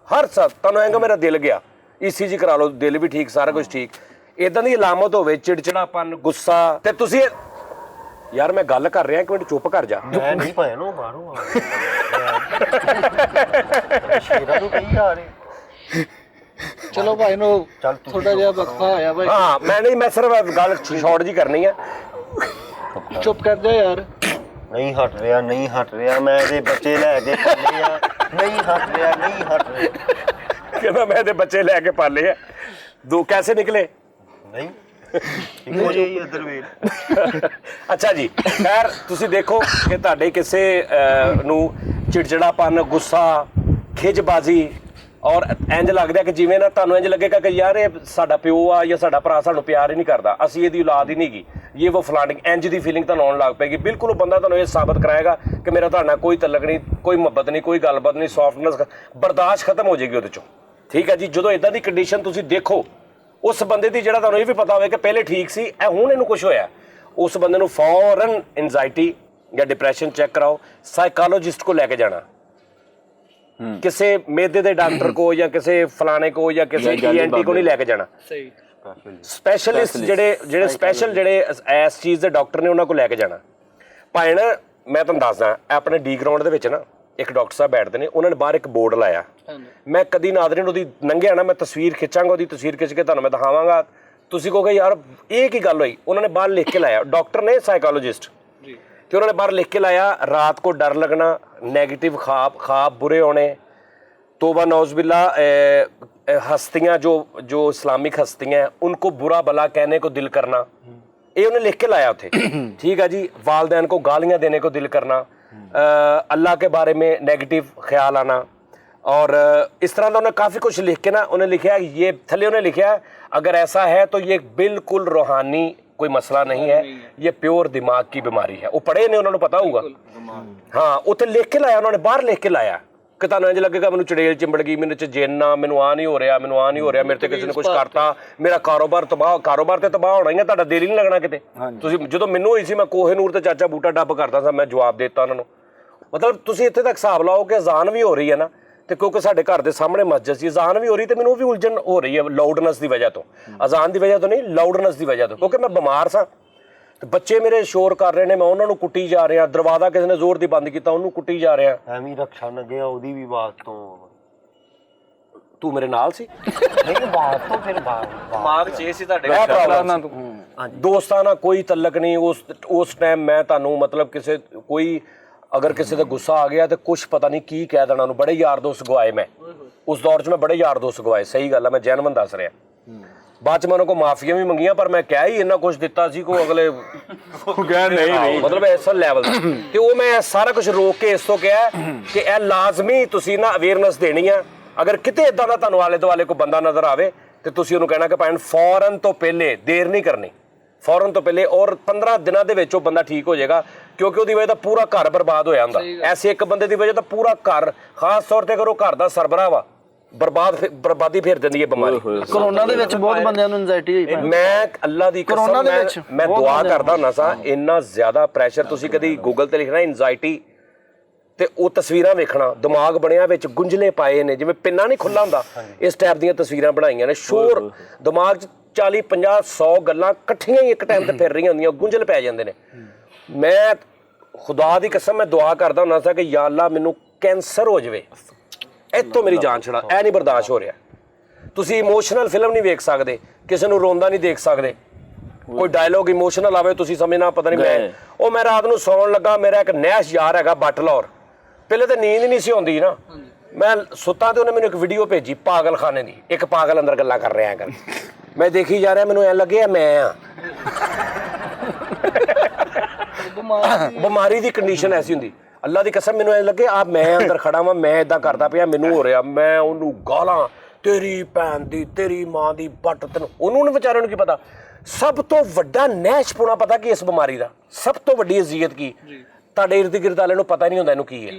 ਹਰ ਸਭ ਤੁਹਾਨੂੰ ਆਏਗਾ ਮੇਰਾ ਦਿਲ ਗਿਆ, ECG ਕਰਾ ਲਓ, ਦਿਲ ਵੀ ਠੀਕ, ਸਾਰਾ ਕੁਝ ਠੀਕ। ਇਦਾਂ ਦੀ ਅਲਾਮਤ ਹੋਵੇ, ਚਿੜਚਿੜਾਪਨ, ਗੁੱਸਾ, ਤੇ ਤੁਸੀਂ ਯਾਰ ਮੈਂ ਗੱਲ ਕਰ ਰਿਹਾ, ਇੱਕ ਮਿੰਟ ਚੁੱਪ ਕਰ ਜਾ। ਮੈਂ ਨਹੀਂ ਪਾਇਆ ਨਾ ਬਾਹਰੋਂ ਸ਼ੇਰਾਂ ਨੂੰ ਕਹੀ ਜਾ ਰਹੇ। ਚਲੋ ਭਾਈ ਨੂੰ ਥੋੜਾ ਜਿਹਾ ਵਕਫਾ ਆਇਆ ਭਾਈ। ਹਾਂ ਮੈਂ ਸਿਰਫ ਗੱਲ ਸ਼ਾਰਟ ਜੀ ਕਰਨੀ ਹੈ। ਚੁੱਪ ਕਰ ਜਾ ਯਾਰ। ਨਹੀਂ ਹਟ ਰਿਹਾ, ਨਹੀਂ ਹਟ ਰਿਹਾ, ਮੈਂ ਇਹਦੇ ਬੱਚੇ ਲੈ ਕੇ ਪਾਲੇ ਆ, ਨਹੀਂ ਹਟ ਰਿਹਾ, ਨਹੀਂ ਹਟ ਰਿਹਾ। ਕਹਿੰਦਾ ਮੈਂ ਇਹਦੇ ਬੱਚੇ ਲੈ ਕੇ ਪਾਲੇ ਆ, 2 ਕੈਸੇ ਨਿਕਲੇ? ਨਹੀਂ ਇੱਕੋ ਜਿਹੀ ਇੱਧਰ ਵੇਖ। ਅੱਛਾ ਜੀ, ਖੈਰ ਤੁਸੀਂ ਦੇਖੋ ਕਿ ਤੁਹਾਡੇ ਕਿਸੇ ਨੂੰ ਚਿੜਚਿੜਾਪਨ, ਗੁੱਸਾ, ਖਿਜਬਾਜ਼ੀ ਔਰ ਇੰਜ ਲੱਗਦਾ ਕਿ ਜਿਵੇਂ ਨਾ ਤੁਹਾਨੂੰ ਇੰਜ ਲੱਗੇਗਾ ਕਿ ਯਾਰ ਇਹ ਸਾਡਾ ਪਿਓ ਆ ਜਾਂ ਸਾਡਾ ਭਰਾ ਸਾਨੂੰ ਪਿਆਰ ਹੀ ਨਹੀਂ ਕਰਦਾ, ਅਸੀਂ ਇਹਦੀ ਔਲਾਦ ਹੀ ਨਹੀਂ ਗੀ, ਇਹ ਉਹ ਫਲਾਣੀ, ਇੰਜ ਦੀ ਫੀਲਿੰਗ ਤੁਹਾਨੂੰ ਆਉਣ ਲੱਗ ਪਏਗੀ। ਬਿਲਕੁਲ ਉਹ ਬੰਦਾ ਤੁਹਾਨੂੰ ਇਹ ਸਾਬਤ ਕਰਾਏਗਾ ਕਿ ਮੇਰਾ ਤੁਹਾਡੇ ਨਾਲ ਕੋਈ ਤਲਕ ਨਹੀਂ, ਕੋਈ ਮੁਹੱਬਤ ਨਹੀਂ, ਕੋਈ ਗੱਲਬਾਤ ਨਹੀਂ, ਸੌਫਟਨੈਸ, ਬਰਦਾਸ਼ਤ ਖਤਮ ਹੋ ਜਾਏਗੀ ਉਹਦੇ ਚੋਂ, ਠੀਕ ਹੈ ਜੀ। ਜਦੋਂ ਇਦਾਂ ਦੀ ਕੰਡੀਸ਼ਨ ਤੁਸੀਂ ਦੇਖੋ ਉਸ ਬੰਦੇ ਦੀ, ਜਿਹੜਾ ਤੁਹਾਨੂੰ ਇਹ ਵੀ ਪਤਾ ਹੋਵੇ ਕਿ ਪਹਿਲੇ ਠੀਕ ਸੀ, ਇਹ ਹੁਣ ਇਹਨੂੰ ਕੁਝ ਹੋਇਆ, ਉਸ ਬੰਦੇ ਨੂੰ ਫੌਰਨ ਐਨਜ਼ਾਈਟੀ ਜਾਂ ਡਿਪਰੈਸ਼ਨ ਚੈੱਕ ਕਰਾਓ, ਸਾਈਕੋਲੋਜਿਸਟ ਕੋ ਲੈ ਕੇ ਜਾਣਾ, ਕਿਸੇ ਮੇਦੇ ਦੇ ਡਾਕਟਰ ਕੋ ਜਾਂ ਕਿਸੇ ਫਲਾਣੇ ਕੋ ਜਾਂ ਕਿਸੇ ENT ਕੋ ਨਹੀਂ ਲੈ ਕੇ ਜਾਣਾ। ਸਹੀ। ਸਪੈਸ਼ਲਿਸਟ ਜਿਹੜੇ ਸਪੈਸ਼ਲ ਜਿਹੜੇ ਇਸ ਚੀਜ਼ ਦੇ ਡਾਕਟਰ ਨੇ ਉਹਨਾਂ ਕੋ ਲੈ ਕੇ ਜਾਣਾ। ਭਾਣ ਮੈਂ ਤੁਹਾਨੂੰ ਦੱਸਦਾ, ਆਪਣੇ ਡੀ ਗਰਾਊਂਡ ਦੇ ਵਿੱਚ ਨਾ ਇੱਕ ਡਾਕਟਰ ਸਾਹਿਬ ਬੈਠਦੇ ਨੇ, ਉਹਨਾਂ ਨੇ ਬਾਹਰ ਇੱਕ ਬੋਰਡ ਲਾਇਆ, ਮੈਂ ਕਦੀ ਨਾਜ਼ਰੀਨ ਉਹਦੀ ਲੰਘਿਆ ਨਾ, ਮੈਂ ਤਸਵੀਰ ਖਿੱਚਾਂਗਾ, ਉਹਦੀ ਤਸਵੀਰ ਖਿੱਚ ਕੇ ਤੁਹਾਨੂੰ ਮੈਂ ਦਿਖਾਵਾਂਗਾ, ਤੁਸੀਂ ਕਹੋਗੇ ਯਾਰ ਇਹ ਕੀ ਗੱਲ ਹੋਈ। ਉਹਨਾਂ ਨੇ ਬਾਹਰ ਲਿਖ ਕੇ ਲਾਇਆ, ਡਾਕਟਰ ਨੇ, ਸਾਈਕੋਲੋਜਿਸਟ, ਤੇ ਉਹਨਾਂ ਨੇ ਬਾਹਰ ਲਿਖ ਕੇ ਲਾਇਆ, ਰਾਤ को डर लगना, नेगेटिव ख्वाब बुरे होने, तोबा नौज़बिल्ला, हस्तियाँ जो इस्लामिक हस्तियाँ हैं उनको बुरा भला कहने को दिल करना, ये उन्हें लिख के लाया थे, ठीक है जी। वालदैन को गालियाँ देने को दिल करना, अल्लाह के बारे में नेगेटिव ख्याल आना, और इस तरह का उन्हें काफ़ी कुछ लिख के ना उन्हें लिखा, ये थले उन्हें लिखा अगर ऐसा है तो ये बिल्कुल रूहानी कोई मसला नहीं है, ये प्योर दिमाग की बीमारी है। वो पढ़े ने, उन्होंने पता होगा। हाँ, उत्थे लिख के लाया, उन्होंने बाहर लिख के लाया कि तुहानूं इंज लगेगा मैनूं चुड़ेल चिंबड़ गई, मैनूं जिन्न आ, मैनूं आ नहीं हो रहा, मैनूं आ नहीं हो रहा, मेरे ते किसी ने कुछ करता, मेरा कारोबार ते तबाह होना ही है, तुहाडा दिल ही नहीं लगना किते। तुसीं जदों मैनूं होई सी, मैं कोहेनूर ते चाचा बूटा डब करदा सां, मैं जवाब देता उन्हां नूं। मतलब तुसीं इत्थे तक हिसाब लाओ कि अजान भी हो रही है ना, तो क्योंकि साढ़े घर के सामने मस्जिद सी, अजान भी हो रही, तो मैनूं भी उलझन हो रही है लाउडनेस की वजह तो, अजान की वजह तो नहीं, लाउडनेस की वजह तो, क्योंकि मैं बीमार सां। ਤੇ ਬੱਚੇ ਮੇਰੇ ਸ਼ੋਰ ਕਰ ਰਹੇ ਨੇ, ਮੈਂ ਉਹਨਾਂ ਨੂੰ ਕੁੱਟੀ ਜਾ ਰਿਹਾ, ਦਰਵਾਜ਼ਾ ਕਿਸੇ ਨੇ ਜ਼ੋਰ ਦੀ ਬੰਦ ਕੀਤਾ, ਉਹਨੂੰ ਕੁੱਟੀ ਜਾ ਰਿਹਾ। ਐਵੇਂ ਰਕਸ਼ਾ ਲੱਗਿਆ ਉਹਦੀ ਵੀ ਬਾਤ ਤੋਂ। ਤੂੰ ਮੇਰੇ ਨਾਲ ਸੀ? ਨਹੀਂ ਬਾਤ ਤੋਂ ਫਿਰ ਦਿਮਾਗ 'ਚ ਸੀ ਤੁਹਾਡੇ ਦੋਸਤਾਂ ਨਾਲ ਕੋਈ ਤਲਕ ਨਹੀਂ। ਉਸ ਟਾਈਮ ਮੈਂ ਤੁਹਾਨੂੰ ਮਤਲਬ ਕਿਸੇ ਕੋਈ ਅਗਰ ਕਿਸੇ ਦਾ ਗੁੱਸਾ ਆ ਗਿਆ ਤੇ ਕੁਝ ਪਤਾ ਨਹੀਂ ਕੀ ਕਹਿ ਦੇਣਾ ਉਹਨੂੰ। ਬੜੇ ਯਾਰ ਦੋਸਤ ਗਵਾਏ ਮੈਂ ਉਸ ਦੌਰ 'ਚ, ਮੈਂ ਬੜੇ ਯਾਰ ਦੋਸਤ ਗਵਾਏ, ਸਹੀ ਗੱਲ ਆ, ਮੈਂ ਜੈਨੂਇਨ ਦੱਸ ਰਿਹਾ। ਬਾਅਦ 'ਚ ਮੈਂ ਉਹਨਾਂ ਕੋਲ ਮਾਫੀਆਂ ਵੀ ਮੰਗੀਆਂ, ਪਰ ਮੈਂ ਕਹਿ ਹੀ ਇੰਨਾ ਕੁਝ ਦਿੱਤਾ ਸੀ ਕੋ ਅਗਲੇ ਨਹੀਂ ਮਤਲਬ ਇਸ ਲੈਵਲ ਦਾ। ਤੇ ਉਹ ਮੈਂ ਸਾਰਾ ਕੁਝ ਰੋਕ ਕੇ ਇਸ ਤੋਂ ਕਿਹਾ ਕਿ ਇਹ ਲਾਜ਼ਮੀ ਤੁਸੀਂ ਨਾ ਅਵੇਅਰਨੈਸ ਦੇਣੀ ਆ। ਅਗਰ ਕਿਤੇ ਇਦਾਂ ਦਾ ਤੁਹਾਨੂੰ ਆਲੇ ਦੁਆਲੇ ਕੋਈ ਬੰਦਾ ਨਜ਼ਰ ਆਵੇ ਤੇ ਤੁਸੀਂ ਉਹਨੂੰ ਕਹਿਣਾ ਕਿ ਭੈਣ ਫੌਰਨ ਤੋਂ ਪਹਿਲੇ, ਦੇਰ ਨਹੀਂ ਕਰਨੀ, ਫੌਰਨ ਤੋਂ ਪਹਿਲੇ, ਔਰ 15 ਦਿਨਾਂ ਦੇ ਵਿੱਚ ਉਹ ਬੰਦਾ ਠੀਕ ਹੋ ਜਾਏਗਾ, ਕਿਉਂਕਿ ਉਹਦੀ ਵਜ੍ਹਾ ਤਾਂ ਪੂਰਾ ਘਰ ਬਰਬਾਦ ਹੋਇਆ ਹੁੰਦਾ। ਐਸੇ ਇੱਕ ਬੰਦੇ ਦੀ ਵਜ੍ਹਾ ਤਾਂ ਪੂਰਾ ਘਰ, ਖਾਸ ਤੌਰ ਤੇ ਅਗਰ ਉਹ ਘਰ ਦਾ ਸਰਬਰਾਹ ਵਾ, ਬਰਬਾਦੀ ਫੇਰ ਦਿੰਦੀ ਹੈ ਬਿਮਾਰੀ। ਕਰੋਨਾ ਦੇ ਵਿੱਚ ਬਹੁਤ ਬੰਦਿਆਂ ਨੂੰ ਐਂਜ਼ਾਇਟੀ ਹੋਈ ਪਈ। ਮੈਂ ਅੱਲਾ ਦੀ ਕਸਮ ਮੈਂ ਦੁਆ ਕਰਦਾ ਹੁੰਦਾ ਸਾਂ, ਇੰਨਾ ਜ਼ਿਆਦਾ ਪ੍ਰੈਸ਼ਰ, ਤੁਸੀਂ ਕਦੀ ਗੂਗਲ ਤੇ ਲਿਖਣਾ ਐਂਜ਼ਾਇਟੀ ਤੇ ਉਹ ਤਸਵੀਰਾਂ ਵੇਖਣਾ, ਦਿਮਾਗ ਬਣਿਆ ਵਿੱਚ ਗੁੰਝਲੇ ਪਾਏ ਨੇ, ਜਿਵੇਂ ਪਿੰਨਾ ਨਹੀਂ ਖੁੱਲਾ ਹੁੰਦਾ, ਇਸ ਟਾਈਪ ਦੀਆਂ ਤਸਵੀਰਾਂ ਬਣਾਈਆਂ ਨੇ। ਸ਼ੋਰ ਦਿਮਾਗ 'ਚ 40 50 100 ਗੱਲਾਂ ਇਕੱਠੀਆਂ ਹੀ ਇੱਕ ਟਾਈਮ ਤੇ ਫਿਰ ਰਹੀਆਂ ਹੁੰਦੀਆਂ, ਗੁੰਝਲ ਪੈ ਜਾਂਦੇ ਨੇ। ਮੈਂ ਖੁਦਾ ਦੀ ਕਸਮ ਮੈਂ ਦੁਆ ਕਰਦਾ ਹੁੰਦਾ ਸਾਂ ਕਿ ਯਾ ਅੱਲਾ ਮੈਨੂੰ ਕੈਂਸਰ ਹੋ ਜਾਵੇ, ਇੱਥੋਂ ਮੇਰੀ ਜਾਨ ਛੁਡਾ, ਇਹ ਨਹੀਂ ਬਰਦਾਸ਼ਤ ਹੋ ਰਿਹਾ। ਤੁਸੀਂ ਇਮੋਸ਼ਨਲ ਫਿਲਮ ਨਹੀਂ ਵੇਖ ਸਕਦੇ, ਕਿਸੇ ਨੂੰ ਰੋਂਦਾ ਨਹੀਂ ਦੇਖ ਸਕਦੇ, ਕੋਈ ਡਾਇਲੋਗ ਇਮੋਸ਼ਨਲ ਆਵੇ ਤੁਸੀਂ ਸਮਝਣਾ ਪਤਾ ਨਹੀਂ। ਮੈਂ ਰਾਤ ਨੂੰ ਸੌਣ ਲੱਗਾ, ਮੇਰਾ ਇੱਕ ਨੈਸ਼ ਯਾਰ ਹੈਗਾ ਬੱਟ ਲਾਹੌਰ, ਪਹਿਲੇ ਤਾਂ ਨੀਂਦ ਨਹੀਂ ਸੀ ਆਉਂਦੀ ਨਾ, ਮੈਂ ਸੁੱਤਾ ਤੇ ਉਹਨੇ ਮੈਨੂੰ ਇੱਕ ਵੀਡੀਓ ਭੇਜੀ ਪਾਗਲਖਾਨੇ ਦੀ, ਇੱਕ ਪਾਗਲ ਅੰਦਰ ਗੱਲਾਂ ਕਰ ਰਿਹਾ ਕਰ, ਮੈਂ ਦੇਖੀ ਜਾ ਰਿਹਾ, ਮੈਨੂੰ ਐਂ ਲੱਗਿਆ ਮੈਂ ਆ। ਬਿਮਾਰੀ ਦੀ ਕੰਡੀਸ਼ਨ ਐਸੀ ਹੁੰਦੀ, ਅੱਲਾ ਦੀ ਕਸਮ ਮੈਨੂੰ ਐਂ ਲੱਗੇ ਆ ਮੈਂ ਅੰਦਰ ਖੜਾ ਵਾਂ, ਮੈਂ ਇਦਾਂ ਕਰਦਾ ਪਿਆ, ਮੈਨੂੰ ਹੋ ਰਿਹਾ, ਮੈਂ ਉਹਨੂੰ ਗਾਲਾਂ, ਤੇਰੀ ਭੈਣ ਦੀ, ਤੇਰੀ ਮਾਂ ਦੀ ਬੱਟ, ਤੈਨੂੰ ਉਹਨੂੰ ਵਿਚਾਰਿਆਂ ਨੂੰ ਕੀ ਪਤਾ। ਸਭ ਤੋਂ ਵੱਡਾ ਨੈਸ਼ਪੁਣਾ ਪਤਾ ਕੀ ਇਸ ਬਿਮਾਰੀ ਦਾ, ਸਭ ਤੋਂ ਵੱਡੀ ਅਜ਼ੀਅਤ ਕੀ, ਤੁਹਾਡੇ ਇਰਦ ਗਿਰਦ ਵਾਲੇ ਨੂੰ ਪਤਾ ਨਹੀਂ ਹੁੰਦਾ ਇਹਨੂੰ ਕੀ ਹੈ।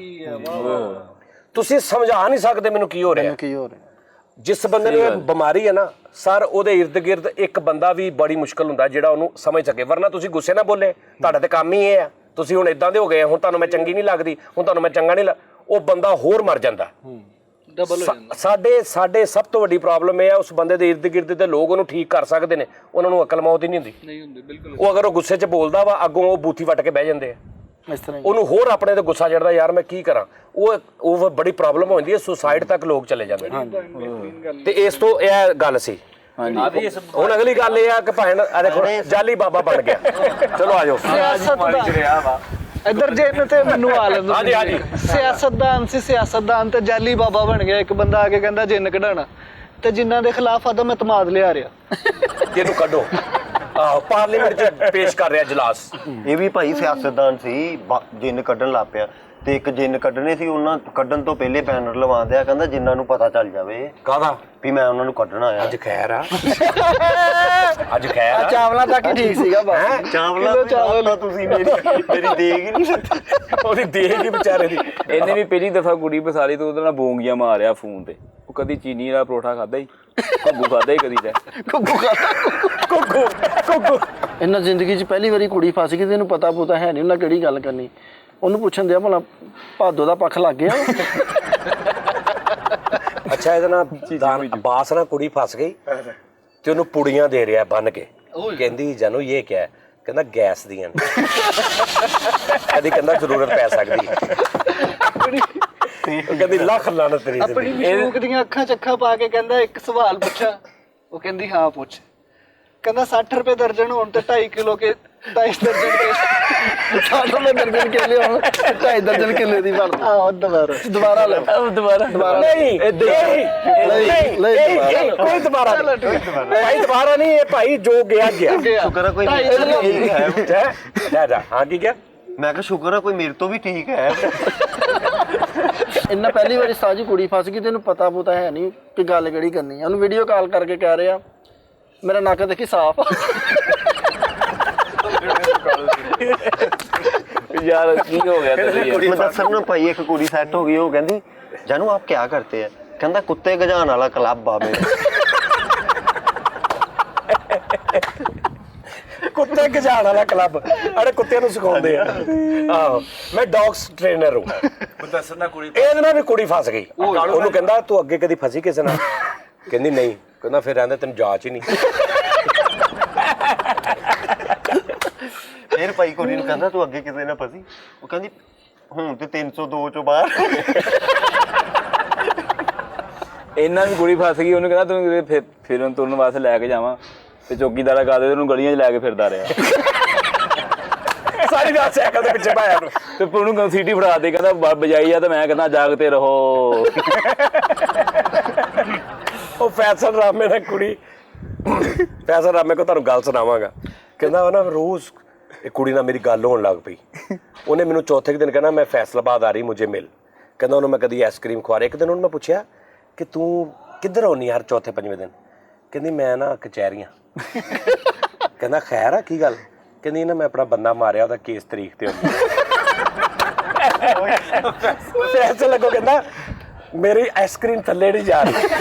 ਤੁਸੀਂ ਸਮਝਾ ਨਹੀਂ ਸਕਦੇ ਮੈਨੂੰ ਕੀ ਹੋ ਰਿਹਾ। ਜਿਸ ਬੰਦੇ ਨੂੰ ਇਹ ਬਿਮਾਰੀ ਹੈ ਨਾ ਸਰ, ਉਹਦੇ ਇਰਦ ਗਿਰਦ ਇੱਕ ਬੰਦਾ ਵੀ ਬੜੀ ਮੁਸ਼ਕਲ ਹੁੰਦਾ ਜਿਹੜਾ ਉਹਨੂੰ ਸਮਝ ਸਕੇ, ਵਰਨਾ ਤੁਸੀਂ ਗੁੱਸੇ ਨਾ ਬੋਲੇ, ਤੁਹਾਡਾ ਤੇ ਕੰਮ ਹੀ ਇਹ ਆ, ਤੁਸੀਂ ਹੁਣ ਇਦਾਂ ਦੇ ਹੋ ਗਏ, ਹੁਣ ਤੁਹਾਨੂੰ ਮੈਂ ਚੰਗੀ ਨਹੀਂ ਲੱਗਦੀ, ਹੁਣ ਤੁਹਾਨੂੰ ਮੈਂ ਚੰਗਾ ਨਹੀਂ ਉਹ ਬੰਦਾ ਹੋਰ ਮਰ ਜਾਂਦਾ। ਸਾਡੇ ਸਭ ਤੋਂ ਵੱਡੀ ਪ੍ਰੋਬਲਮ ਇਹ ਆ, ਉਸ ਬੰਦੇ ਦੇ ਇਰਦ ਗਿਰਦ ਦੇ ਲੋਕ ਉਹਨੂੰ ਠੀਕ ਕਰ ਸਕਦੇ ਨੇ, ਉਹਨਾਂ ਨੂੰ ਅਕਲ ਮੌਤ ਹੀ ਨਹੀਂ ਹੁੰਦੀ। ਉਹ ਅਗਰ ਉਹ ਗੁੱਸੇ 'ਚ ਬੋਲਦਾ ਵਾ, ਅੱਗੋਂ ਉਹ ਬੂਥੀ ਵੱਟ ਕੇ ਬਹਿ ਜਾਂਦੇ ਆ, ਉਹਨੂੰ ਹੋਰ ਆਪਣੇ ਤੇ ਗੁੱਸਾ ਚੜਦਾ, ਯਾਰ ਮੈਂ ਕੀ ਕਰਾਂ। ਉਹ ਬੜੀ ਪ੍ਰੋਬਲਮ ਹੋ ਜਾਂਦੀ ਹੈ, ਸੁਸਾਈਡ ਤੱਕ ਲੋਕ ਚਲੇ ਜਾਂਦੇ ਨੇ। ਤੇ ਇਸ ਤੋਂ ਇਹ ਗੱਲ ਸੀ। ਹੁਣ ਅਗਲੀ ਗੱਲ ਇਹ ਆ ਕਿ ਭੈਣ ਦੇਖੋ ਜਾਲੀ ਬਾਬਾ ਬਣ ਗਿਆ। ਚਲੋ ਆ ਜਾਓ, ਇੱਧਰ ਜੇਨ ਤੇ ਮੈਨੂੰ ਆ ਲੈਂਦਾ। ਹਾਂਜੀ ਹਾਂਜੀ, ਸਿਆਸਤਦਾਨ ਸੀ, ਸਿਆਸਤਦਾਨ ਤੇ ਜਾਲੀ ਬਾਬਾ ਬਣ ਗਿਆ। ਇੱਕ ਬੰਦਾ ਆ ਕੇ ਕਹਿੰਦਾ ਜਿੰਨ ਕਢਾਣਾ, ਤੇ ਜਿਨ੍ਹਾਂ ਦੇ ਖਿਲਾਫ ਆਦਮ ਇਤਮਾਦ ਲਿਆ ਰਿਹਾ, ਇਹਨੂੰ ਕੱਢੋ। ਆਹੋ, ਪਾਰਲੀਮੈਂਟ 'ਚ ਪੇਸ਼ ਕਰ ਰਿਹਾ ਜਲਾਸ। ਇਹ ਵੀ ਭਾਈ ਸਿਆਸਤਦਾਨ ਸੀ, ਜਿੰਨ ਕੱਢਣ ਲੱਗ ਪਿਆ, ਤੇ ਇੱਕ ਜਿੰਨ ਕੱਢਣੇ ਸੀ, ਉਹਨਾਂ ਕੱਢਣ ਤੋਂ ਪਹਿਲੇ ਬੈਨਰ ਲਵਾਉਂਦੇ ਆ, ਕਹਿੰਦਾ ਜਿੰਨਾਂ ਨੂੰ ਪਤਾ ਚੱਲ ਜਾਵੇ ਕਾਹਦਾ ਵੀ ਮੈਂ ਉਹਨਾਂ ਨੂੰ ਕੱਢਣਾ ਆ। ਅੱਜ ਖੈਰ ਆ, ਅੱਜ ਖੈਰ ਆ। ਚਾਵਲਾਂ ਤੱਕ ਹੀ ਠੀਕ ਸੀਗਾ ਬਸ। ਚਾਵਲ ਤੁਸੀਂ ਮੇਰੀ ਦੇਗ ਹੀ ਨਹੀਂ ਸਕਦੀ, ਉਹਦੀ ਦੇਖ ਹੀ ਵਿਚਾਰੇ ਦੀ। ਇਹਨੇ ਵੀ ਪਹਿਲੀ ਦਫਾ ਕੁੜੀ ਫਸਾਲੀ ਤੋਂ ਉਹਦੇ ਨਾਲ ਬੋਂਗੀਆਂ ਮਾਰਿਆ ਫੋਨ ਤੇ। ਉਹ ਕਦੀ ਚੀਨੀ ਵਾਲਾ ਪਰੌਠਾ ਖਾਦਾ ਹੀ, ਘੁੱਗੂ ਖਾਦਾ ਹੀ ਕਦੀ ਤਾਂ ਘੁੱਗੂ। ਇਹਨਾਂ ਜ਼ਿੰਦਗੀ 'ਚ ਪਹਿਲੀ ਵਾਰੀ ਕੁੜੀ ਫਸ ਗਈ ਤੇ ਇਹਨੂੰ ਪਤਾ ਪੁਤਾ ਹੈ ਨਹੀਂ ਉਹਨਾਂ ਕਿਹੜੀ ਗੱਲ ਕਰਨੀ। ਉਹਨੂੰ ਪੁੱਛਣ ਦਿਆ ਭਲਾ ਭਾਦੋ ਦਾ ਪੱਖ ਲੱਗ ਗਿਆ। ਅੱਛਾ, ਇਹਦੇ ਨਾਲ ਬਾਸ ਨਾਲ ਕੁੜੀ ਫਸ ਗਈ ਤੇ ਉਹਨੂੰ ਪੁੜੀਆਂ ਦੇ ਰਿਹਾ ਬੰਨ ਕੇ, ਕਹਿੰਦੀ ਜਾਨੂ ਇਹ ਕਿਆ ਹੈ, ਕਹਿੰਦਾ ਗੈਸ ਦੀਆਂ ਨੇ। ਕਦੀ ਕਹਿੰਦਾ ਜ਼ਰੂਰਤ ਪੈ ਸਕਦੀ ਉਹ ਕਹਿੰਦੀ ਲੱਖ ਲਾਨਤ ਤੇਰੀ ਆਪਣੀ ਮਸ਼ੂਕ ਦੀਆਂ ਅੱਖਾਂ 'ਚ ਅੱਖਾਂ ਪਾ ਕੇ ਕਹਿੰਦਾ ਇੱਕ ਸਵਾਲ ਪੁੱਛਾਂ। ਉਹ ਕਹਿੰਦੀ ਹਾਂ ਪੁੱਛ। ਕਹਿੰਦਾ 60 ਰੁਪਏ ਦਰਜਨ ਹੋਣ ਤੇ 2.5 ਕਿਲੋ ਕੇ 2.5 ਦਰਜਨ ਕੇ 60 ਰੁਪਏ ਦਰਜਨ ਕੇਲੇ ਹੋਣ, 2.5 ਦਰਜਨ ਕਿੱਲੇ ਦੀ ਬਣਦੀ। ਆਹ ਦੁਬਾਰਾ ਲੈ ਨਹੀਂ ਕੋਈ ਦੁਬਾਰਾ ਭਾਈ, ਦੁਬਾਰਾ ਨਹੀਂ, ਇਹ ਭਾਈ ਜੋ ਗਿਆ ਗਿਆ। ਸ਼ੁਕਰ ਹੈ ਕੋਈ ਜਾ ਹਾਂ ਕੀ ਕਿਹਾ ਮੈਂ ਕਿਹਾ, ਸ਼ੁਕਰ ਹੈ ਕੋਈ ਮੇਰੇ ਤੋਂ ਵੀ ਠੀਕ ਹੈ। ਇੰਨਾ ਪਹਿਲੀ ਵਾਰੀ ਸਾਜੀ ਕੁੜੀ ਫਸ ਗਈ ਤੇ ਇਹਨੂੰ ਪਤਾ ਪੁਤਾ ਹੈ ਨਹੀਂ ਕਿ ਗੱਲ ਕਿਹੜੀ ਕਰਨੀ। ਉਹਨੂੰ ਵੀਡੀਓ ਕਾਲ ਕਰਕੇ ਕਹਿ ਰਿਹਾ ਮੇਰਾ ਨੱਕ ਦੇਖੀ ਸਾਫ਼। ਯਾਰ ਕੀ ਹੋ ਗਿਆ मैं दसन ना भाई, एक कुड़ी सेट हो गई, वो कहती जानू आप क्या करते हैं, कहता कुत्ते गजान वाला क्लब आ मेरा। ਕੁੱਤੇ ਗਜਾਣ ਵਾਲਾ ਕਲੱਬ, ਅੜੇ ਕੁੱਤਿਆਂ ਨੂੰ ਸਿਖਾਉਂਦੇ ਆ। ਆਹੋ, ਮੈਂ ਡੌਗਸ ਟ੍ਰੇਨਰ ਹੂੰ। ਇਹਦੇ ਨਾਲ ਵੀ ਕੁੜੀ ਫਸ ਗਈ। ਉਹਨੂੰ ਕਹਿੰਦਾ ਤੂੰ ਅੱਗੇ ਕਦੀ ਫਸੀ ਕਿਸੇ ਨਾਲ? ਕਹਿੰਦੀ ਨਹੀਂ। ਕਹਿੰਦਾ ਫਿਰ ਰਹਿੰਦੇ ਤੈਨੂੰ ਜਾਂਚ ਹੀ ਨਹੀਂ। फिर भाई कुड़ी नूं कहंदा तू अगे किसे ना फसी, वो कहंदी हुण ते 302 चों बाहर। ਇਹਨਾਂ ਦੀ ਕੁੜੀ ਫਸ ਗਈ, ਉਹਨੂੰ ਕਹਿੰਦਾ ਤੂੰ ਫਿਰਨ ਤੁਰਨ ਵਾਸਤੇ ਲੈ ਕੇ ਜਾਵਾਂ, ਤੇ ਚੌਕੀਦਾਰਾ ਕਾਦੇ ਉਹਨੂੰ ਗਲੀਆਂ 'ਚ ਲੈ ਕੇ ਫਿਰਦਾ ਰਿਹਾ। ਸਾਰੀ ਰਾਤ ਸਾਈਕਲ ਦੇ ਪਿੱਛੇ ਪਾਇਆ ਨੂੰ। ਤੇ ਉਹਨੂੰ ਸੀਟੀ ਫੜਾ ਦੇ, ਕਹਿੰਦਾ ਬਜਾਈ ਆ, ਤੇ ਮੈਂ ਕਹਿੰਦਾ ਜਾਗਤੇ ਰਹੋ। ਉਹ ਫੈਸਲ ਰਾਮੇ ਨਾਲ ਕੁੜੀ, ਫੈਸਲ ਰਾਮੇ ਕੋ ਤੁਹਾਨੂੰ ਗੱਲ ਸੁਣਾਵਾਂਗਾ। ਕਹਿੰਦਾ ਉਹ ਨਾ ਰੋਜ਼ ਇਹ ਕੁੜੀ ਨਾਲ ਮੇਰੀ ਗੱਲ ਹੋਣ ਲੱਗ ਪਈ। ਉਹਨੇ ਮੈਨੂੰ ਚੌਥੇ ਦਿਨ ਕਹਿੰਦਾ ਮੈਂ ਫੈਸਲਾਬਾਦ ਆ ਰਹੀ ਮੁਝੇ ਮਿਲ। ਕਹਿੰਦਾ ਉਹਨੂੰ ਮੈਂ ਕਦੀ ਆਈਸਕ੍ਰੀਮ ਖਵਾ ਰਿਹਾ। ਇੱਕ ਦਿਨ ਉਹਨੂੰ ਮੈਂ ਪੁੱਛਿਆ ਕਿ ਤੂੰ ਕਿੱਧਰ ਆਉਣੀ ਹਰ ਚੌਥੇ ਪੰਜਵੇਂ ਦਿਨ? ਕਹਿੰਦੀ ਮੈਂ ਨਾ ਕਚਹਿਰੀਆਂ। ਕਹਿੰਦਾ ਖੈਰ ਆ, ਕੀ ਗੱਲ? ਕਹਿੰਦੀ ਨਾ ਮੈਂ ਆਪਣਾ ਬੰਦਾ ਮਾਰਿਆ, ਉਹਦਾ ਕੇਸ ਤਰੀਕ ਤੇ ਆਉਂਦੀ। ਫੈਸਲ ਲੱਗੋ ਕਹਿੰਦਾ ਮੇਰੀ ਆਈਸਕ੍ਰੀਮ ਥੱਲੇ ਨਹੀਂ ਜਾ ਰਹੀ।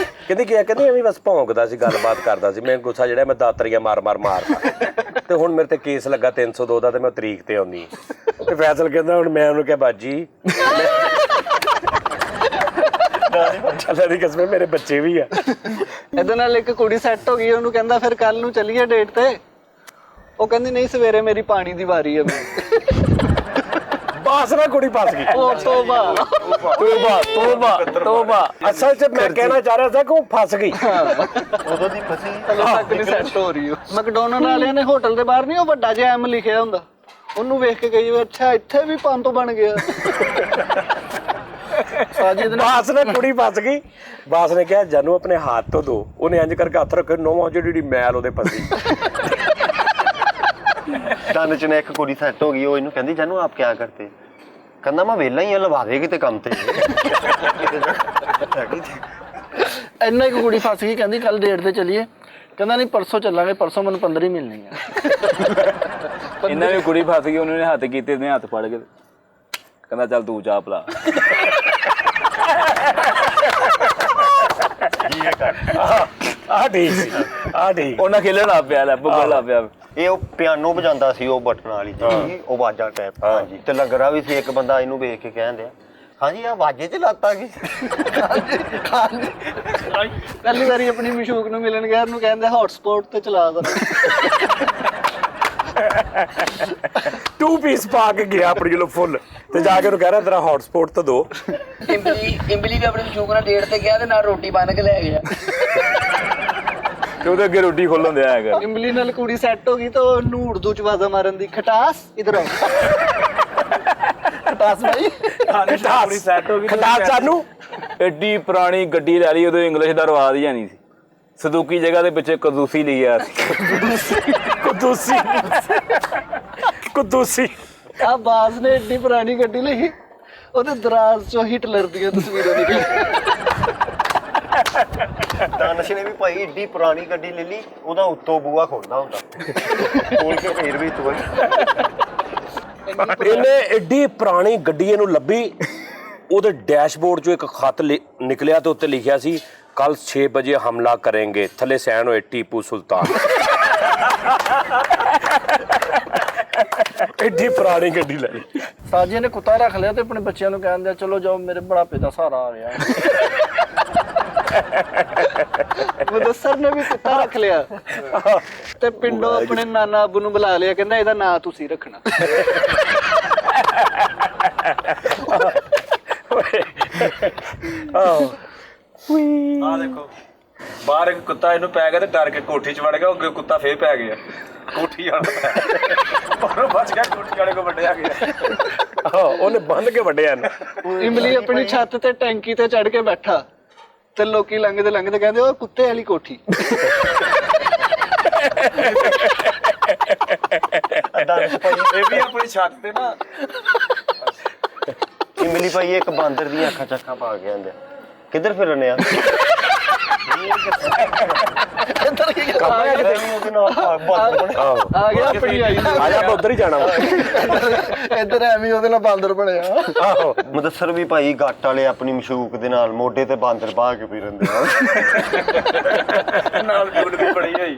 ਕਹਿੰਦੀ ਕੀ? ਕਹਿੰਦੀ ਐਵੇਂ ਬਸ ਭੌਂਕਦਾ ਸੀ, ਗੱਲਬਾਤ ਕਰਦਾ ਸੀ। ਮੈਂ ਗੁੱਸਾ ਜਿਹੜਾ ਮੈਂ ਦਾਤਰੀਆਂ ਮਾਰਦਾ ਤੇ ਹੁਣ ਮੇਰੇ ਤੇ ਕੇਸ ਲੱਗਾ 302 ਦਾ, ਤੇ ਮੈਂ ਤਰੀਕ ਤੇ ਆਉਂਦੀ। ਤੇ ਫੈਸਲ ਕਹਿੰਦਾ ਹੁਣ ਮੈਂ ਉਹਨੂੰ ਕਿਹਾ ਬਾਜੀ ਚੱਲ ਦੀ ਕਸਮੇ ਮੇਰੇ ਬੱਚੇ ਵੀ ਆ। ਇਹਦੇ ਨਾਲ ਇੱਕ ਕੁੜੀ ਸੈੱਟ ਹੋ ਗਈ, ਉਹਨੂੰ ਕਹਿੰਦਾ ਫਿਰ ਕੱਲ ਨੂੰ ਚੱਲੀਏ ਡੇਟ ਤੇ। ਉਹ ਕਹਿੰਦੀ ਨਹੀਂ, ਸਵੇਰੇ ਮੇਰੀ ਪਾਣੀ ਦੀ ਵਾਰੀ ਹੈ। ਬਾਸ ਨਾ ਕੁੜੀ ਫਸ ਗਈ। ਉਹ ਤੋਬਾ ਤੋਬਾ। ਅਸਲ 'ਚ ਮੈਂ ਕਹਿਣਾ ਚਾਹ ਰਿਹਾ ਸੀ ਕਿ ਉਹ ਫਸ ਗਈ। ਉਦੋਂ ਦੀ ਫਸੀ। ਹਲੇ ਤੱਕ ਨਹੀਂ ਸੈੱਟ ਹੋ ਰਹੀ। ਮੈਕਡੋਨਲਡ ਵਾਲਿਆਂ ਨੇ ਹੋਟਲ ਦੇ ਬਾਹਰ ਨਹੀਂ ਉਹ ਵੱਡਾ ਜਿਹਾ ਐਮ ਲਿਖਿਆ ਹੁੰਦਾ, ਉਹਨੂੰ ਵੇਖ ਕੇ ਕਹੀ ਅੱਛਾ ਇੱਥੇ ਵੀ ਪੰਜ ਤੋਂ ਬਣ ਗਿਆ। ਬਾਸ ਨੇ ਕੁੜੀ ਫਸ ਗਈ। ਬਾਸ ਨੇ ਕਿਹਾ ਜਾਨੂੰ ਆਪਣੇ ਹੱਥ ਤੋਂ ਦੋ। ਉਹਨੇ ਇੰਜ ਕਰਕੇ ਹੱਥ ਰੱਖੇ, ਨੌਵਾਂ ਜਿਹੜੀ ਮੈਲ ਉਹਦੇ ਫਸੀ। ਦਨ ਚ ਨੇ ਇੱਕ ਕੁੜੀ ਸੈੱਟ ਹੋ ਗਈ, ਉਹ ਇਹਨੂੰ ਕਹਿੰਦੀ ਜਾਨੂੰ ਆਪ ਕਿਆ ਕਰਤੇ? ਕਹਿੰਦਾ ਮੈਂ ਵਿਹਲਾ ਹੀ ਆ, ਲਵਾ ਦੇ ਕਿਤੇ ਕੰਮ ਤੇ। ਇੰਨਾ ਇੱਕ ਕੁੜੀ ਫਸ ਗਈ, ਕਹਿੰਦੀ ਕੱਲ ਡੇਟ ਤੇ ਚੱਲੀਏ। ਕਹਿੰਦਾ ਨਹੀਂ ਪਰਸੋਂ ਚੱਲਾਂਗੇ, ਪਰਸੋਂ ਮੈਨੂੰ 15 ਹੀ ਮਿਲਣੀ ਆ। ਇਹਨਾਂ ਵੀ ਕੁੜੀ ਫਸ ਗਈ, ਉਹਨਾਂ ਨੇ ਹੱਥ ਕੀਤੇ, ਨੇ ਹੱਥ ਫੜ ਕੇ ਕਹਿੰਦਾ ਚੱਲ ਤੂੰ ਚਾਹ ਪਿਲਾ। ਆ ਠੀਕ ਸੀ, ਆ ਠੀਕ। ਉਹਨਾਂ ਖੇਲਣ ਲੱਗ ਪਿਆ, ਲੈ ਭੁੱਗਣ ਲੱਗ ਪਿਆ। ਇਹ ਉਹ ਪਿਆਨੋ ਵਜਾਉਂਦਾ ਸੀ, ਉਹ ਬਟਨ ਵਾਲੀ ਜੀ, ਉਹ ਵਾਜਾ ਟੈਪ। ਹਾਂਜੀ, ਤੇ ਲੱਗਰਾ ਵੀ ਸੀ। ਇੱਕ ਬੰਦਾ ਇਹਨੂੰ ਵੇਖ ਕੇ ਕਹਿੰਦੇ ਹਾਂਜੀ ਆ ਵਾਜੇ ਚ ਲੱਤਾਂ ਕੀ? ਪਹਿਲੀ ਵਾਰੀ ਆਪਣੀ ਮਸ਼ੂਕ ਨੂੰ ਮਿਲਣ ਗਿਆ, ਉਹਨੂੰ ਕਹਿੰਦੇ ਹੌਟਸਪੌਟ ਤੇ ਚਲਾ ਦੋ। 2 ਪੀਸ ਪਾ ਕੇ ਗਿਆ ਆਪਣੀ ਜਲੋ ਫੁੱਲ, ਤੇ ਜਾ ਕੇ ਉਹਨੂੰ ਕਹਿ ਰਿਹਾ ਤੇਰਾ ਹੌਟਸਪੌਟ ਤਾਂ ਦੋ। ਇੰਬਲੀ ਵੀ ਆਪਣੀ ਮਸ਼ੂਕ ਨਾਲ ਡੇਟ ਤੇ ਗਿਆ ਤੇ ਨਾਲ ਰੋਟੀ ਬਣ ਕੇ ਲੈ ਗਿਆ। ਤੇ ਉਹਦੇ ਅੱਗੇ ਰੋਟੀ ਖੋਲਣ ਦਿਆ ਹੈਗਾ। ਇਮਲੀ ਨਾਲ ਕੁੜੀ ਸੈੱਟ ਹੋ ਗਈ ਤਾਂ ਉਹਨੂੰ ਉਰਦੂ ਚ ਆਵਾਜ਼ਾਂ ਮਾਰਨ ਦੀ, ਖਟਾਸ ਇਧਰ ਆਓ। ਖਟਾਸ ਭਾਈ, ਖਟਾਸ ਸਾਨੂੰ ਐਡੀ ਪੁਰਾਣੀ ਗੱਡੀ ਲੈ ਲਈ, ਉਦੋਂ ਇੰਗਲਿਸ਼ ਦਾ ਰਿਵਾਜ ਹੀ ਨਹੀਂ ਸੀ। ਸਦੂਕੀ ਜਗ੍ਹਾ ਦੇ ਪਿੱਛੇ ਕਦੂਸੀ ਲਿਖਿਆ ਸੀ। ਕੁਦੂਸੀ। ਆ ਬਾਸ ਨੇ ਏਡੀ ਪੁਰਾਣੀ ਗੱਡੀ ਲਈ, ਉਹਦੇ ਦਰਾਜ਼ ਚੋਂ ਹਿਟਲਰ ਦੀਆਂ ਤਸਵੀਰਾਂ ਨਿਕਲੀਆਂ। ਦਾਨਸ਼ ਨੇ ਵੀ ਭਾਈ ਏਡੀ ਪੁਰਾਣੀ ਗੱਡੀ ਲੈ ਲਈ, ਉਹਦਾ ਉੱਤੋਂ ਬੂਆ ਖੋਲਦਾ ਹੁੰਦਾ, ਖੋਲ ਕੇ ਫੇਰ ਵੀ ਤੂੰ। ਇਹਨੇ ਏਡੀ ਪੁਰਾਣੀ ਗੱਡੀ ਇਹਨੂੰ ਲੱਭੀ, ਉਹਦੇ ਡੈਸ਼ਬੋਰਡ 'ਚੋਂ ਇੱਕ ਖੱਤ ਨਿਕਲਿਆ ਤੇ ਉੱਤੇ ਲਿਖਿਆ ਸੀ ਕੱਲ 6 ਵਜੇ ਹਮਲਾ ਕरेंगे, ਥੱਲੇ ਸੈਨ ਹੋਏ ਟੀਪੂ ਸੁਲਤਾਨ। ਏਡੀ ਪੁਰਾਣੀ ਗੱਡੀ ਲੈ ਲਈ। ਸਾਜੀਆ ਨੇ ਕੁੱਤਾ ਰੱਖ ਲਿਆ ਤੇ ਆਪਣੇ ਬੱਚਿਆਂ ਨੂੰ ਕਹਿੰਦੇ ਚਲੋ ਜਾਓ, ਮੇਰੇ ਬੁਢਾਪੇ ਦਾ ਸਹਾਰਾ ਆ ਰਿਹਾ। ਮੁਦੱਸਰ ਨੇ ਵੀ ਕੁੱਤਾ ਰੱਖ ਲਿਆ ਤੇ ਪਿੰਡੋਂ ਆਪਣੇ ਨਾਨਾ ਆਬੂ ਨੂੰ ਬੁਲਾ ਲਿਆ, ਕਹਿੰਦਾ ਇਹਦਾ ਨਾਂ ਤੁਸੀਂ ਰੱਖਣਾ। ਆ ਦੇਖੋ ਬਾਹਰ ਇੱਕ ਕੁੱਤਾ ਇਹਨੂੰ ਪੈ ਗਿਆ ਤੇ ਡਰ ਕੇ ਕੋਠੀ 'ਚ ਵੜ ਗਿਆ, ਅੱਗੇ ਕੁੱਤਾ ਫੇਰ ਪੈ ਗਿਆ ਕੋਠੀ ਵਾਲਾ। ਪਰ ਬਚ ਗਿਆ, ਕੋਠੀ ਵਾਲੇ ਕੋ ਵੱਢਿਆ ਗਿਆ। ਉਹਨੇ ਬੰਨ ਕੇ ਵੱਢਿਆ। ਇਮਲੀ ਆਪਣੀ ਛੱਤ ਤੇ ਟੈਂਕੀ ਤੇ ਚੜ ਕੇ ਬੈਠਾ ਤੇ ਲੋਕੀ ਲੰਘਦੇ ਲੰਘਦੇ ਕਹਿੰਦੇ ਉਹ ਕੁੱਤੇ ਵਾਲੀ ਕੋਠੀ। ਇਹ ਵੀ ਆਪਣੀ ਛੱਤ ਤੇ ਨਾ ਇਮਲੀ ਭਾਈ ਇੱਕ ਬਾਂਦਰ ਦੀਆਂ ਅੱਖਾਂ ਚੱਖਾਂ ਪਾ ਕੇ ਆਂਦੇ ਕਿੱਧਰ ਫਿਰਨੇ ਆ? ਆ ਗਿਆ ਆਪਣੀ ਆਈ ਆ ਜਾ ਉਧਰ ਹੀ ਜਾਣਾ ਵਾ। ਇੱਧਰ ਐਵੇਂ ਉਹਦੇ ਨਾਲ ਬਾਂਦਰ ਬਣਿਆ। ਆਹੋ ਮੁਦੱਸਰ ਵੀ ਭਾਈ ਗੱਟ ਵਾਲੇ ਆਪਣੀ ਮਸ਼ੂਕ ਦੇ ਨਾਲ ਮੋਢੇ ਤੇ ਬਾਂਦਰ ਪਾ ਕੇ ਫਿਰਦੇ ਨਾਲ ਜੁੜ ਦੀ ਬੜੀ ਹੋਈ।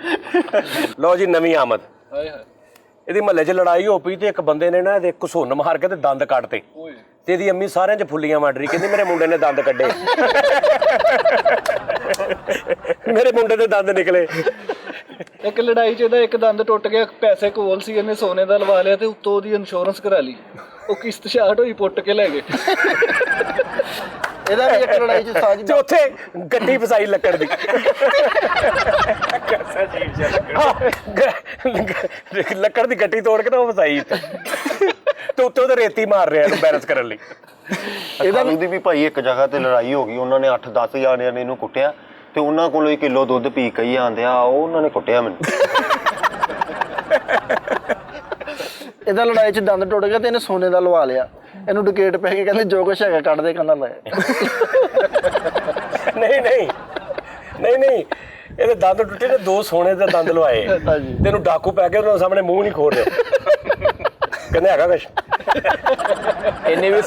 ਲਓ ਜੀ ਨਵੀਂ ਆਮਦ। ਇਹਦੀ ਮਹੱਲੇ 'ਚ ਲੜਾਈ ਹੋ ਪਈ ਤੇ ਇੱਕ ਬੰਦੇ ਨੇ ਨਾ ਇਹਦੇ ਘਸੁੰਨ ਮਾਰ ਕੇ ਤੇ ਦੰਦ ਕੱਢਤੇ ਤੇ ਇਹਦੀ ਅੰਮੀ ਸਾਰਿਆਂ 'ਚ ਫੁੱਲੀਆਂ ਵੱਢ ਰਹੀ, ਕਹਿੰਦੀ ਮੇਰੇ ਮੁੰਡੇ ਨੇ ਦੰਦ ਕੱਢੇ। ਮੇਰੇ ਮੁੰਡੇ ਦੇ ਦੰਦ ਨਿਕਲੇ। ਇੱਕ ਲੜਾਈ 'ਚ ਇਹਦਾ ਇੱਕ ਦੰਦ ਟੁੱਟ ਗਿਆ, ਪੈਸੇ ਕੋਲ ਸੀ, ਇਹਨੇ ਸੋਨੇ ਦਾ ਲਵਾ ਲਿਆ ਤੇ ਉੱਤੋਂ ਉਹਦੀ ਇੰਸ਼ੋਰੈਂਸ ਕਰਾ ਲਈ। ਉਹ ਕਿਸ਼ਤ ਸ਼ਾਰਟ ਹੋਈ, ਪੁੱਟ ਕੇ ਲੈ ਗਏ। ਇਹਦਾ ਵੀ ਇੱਕ ਲੜਾਈ 'ਚ ਸਾਜ ਤੇ ਉੱਥੇ ਗੱਡੀ ਫਸਾਈ ਲੱਕੜ ਦੀ। ਲੱਕੜ ਦੀ ਗੱਡੀ ਤੋੜ ਕੇ ਤਾਂ ਉਹ ਫਸਾਈ। ਤੇ ਉੱਤੇ ਉਹਦੇ ਰੇਤੀ ਮਾਰ ਰਿਹਾ ਇਹਨੂੰ ਬੈਲੈਂਸ ਕਰਨ ਲਈ। ਇਹਦਾ ਦੀ ਵੀ ਭਾਈ ਇੱਕ ਜਗ੍ਹਾ ਤੇ ਲੜਾਈ ਹੋ ਗਈ, ਉਹਨਾਂ ਨੇ 8-10 ਜਾਣਿਆਂ ਨੇ ਇਹਨੂੰ ਕੁੱਟਿਆ ਤੇ ਉਹਨਾਂ ਕੋਲੋਂ 1 ਕਿਲੋ ਦੁੱਧ ਪੀ ਕੇ ਹੀ ਆਂਦੇ ਆ, ਉਹ ਉਹਨਾਂ ਨੇ ਕੁੱਟਿਆ ਮੈਨੂੰ। ਇਹਦਾ ਲੜਾਈ 'ਚ ਦੰਦ ਟੁੱਟ ਗਿਆ ਤੇ ਇਹਨੇ ਸੋਨੇ ਦਾ ਲਵਾ ਲਿਆ, ਇਹਨੂੰ ਡਿਕੇਟ ਪੈ ਕੇ ਕਹਿੰਦੇ ਜੋ ਕੁਛ ਹੈਗਾ ਕੱਢ ਦੇ, ਕਹਿੰਦਾ ਲੈ। ਨਹੀਂ ਇਹਦੇ ਦੰਦ ਟੁੱਟੇ ਨੇ, 2 ਸੋਨੇ ਦੇ ਦੰਦ ਲਵਾਏ। ਤੈਨੂੰ ਡਾਕੂ ਪੈ ਕੇ ਉਹਨਾਂ ਸਾਹਮਣੇ ਮੂੰਹ ਨਹੀਂ ਖੋਲ ਰਿਹਾ, ਕਹਿੰਦੇ ਹੈਗਾ ਕੁਛ। ਇਹਨੇ ਵੀ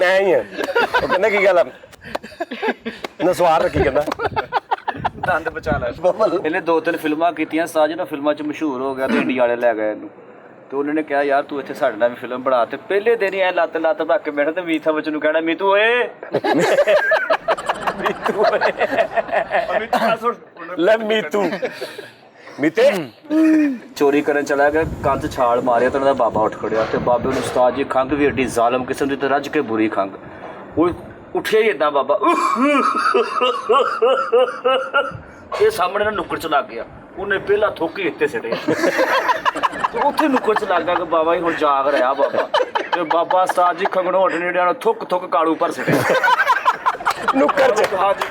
ਮੈਂ ਹੀ ਆ। ਉਹ ਕਹਿੰਦਾ ਕੀ ਗੱਲ ਆ, ਨਸਵਾਰ ਰੱਖੀ, ਕਹਿੰਦਾ ਦੰਦ ਬਚਾ ਲੈ। ਇਹਨੇ 2-3 ਫਿਲਮਾਂ ਕੀਤੀਆਂ, ਸਾਜਨ ਫਿਲਮਾਂ 'ਚ ਮਸ਼ਹੂਰ ਹੋ ਗਿਆ ਤੇ ਇੰਡੀਆ ਵਾਲੇ ਲੈ ਗਏ ਇਹਨੂੰ, ਤੇ ਉਹਨਾਂ ਨੇ ਕਿਹਾ ਯਾਰ ਤੂੰ ਇੱਥੇ ਸਾਡੇ ਨਾਲ ਵੀ ਫਿਲਮ ਬਣਾ। ਤੇ ਪਹਿਲੇ ਦਿਨ ਹੀ ਐ ਲੱਤ ਰੱਖ ਕੇ ਬੈਠਾ ਤੇ ਮੀਠਾ ਵਿੱਚ ਨੂੰ ਕਹਿਣਾ ਮੀਤੂ ਓਏ ਲੈ ਮੀਤੇ ਚੋਰੀ ਕਰਨ ਚਲਾ ਗਿਆ, ਕੰਧ ਛਾਲ ਮਾਰਿਆ ਤੇ ਉਹਨਾਂ ਦਾ ਬਾਬਾ ਉੱਠ ਖੜਿਆ ਤੇ ਬਾਬੇ ਨੂੰ ਉਸਤਾਦ ਜੀ ਖੰਘ ਵੀ ਏਡੀ ਜ਼ਾਲਮ ਕਿਸਮ ਦੀ ਤੇ ਰੱਜ ਕੇ ਬੁਰੀ ਖੰਘ। ਉਹ ਉੱਠਿਆ ਹੀ ਏਦਾਂ ਬਾਬਾ, ਇਹ ਸਾਹਮਣੇ ਨਾ ਨੁੱਕੜ 'ਚ ਲੱਗ ਗਿਆ, ਉਹਨੇ ਪਹਿਲਾਂ ਥੁੱਕ ਹੀ ਇੱਥੇ ਸਿੱਟੇ ਤੇ ਉੱਥੇ ਨੁੱਕੜ 'ਚ ਲੱਗ ਗਿਆ ਕਿ ਬਾਬਾ ਜੀ ਹੁਣ ਜਾਗ ਰਿਹਾ ਬਾਬਾ। ਤੇ ਬਾਬਾ ਉਸਤਾਦ ਜੀ ਖੰਗਣੋਂ ਉੱਠ ਨਹੀਂ ਡਿਆ, ਥੁੱਕ ਕਾਲੂ ਪਰ ਸਿੱਟੇ ਨੁੱਕਰ 'ਚ।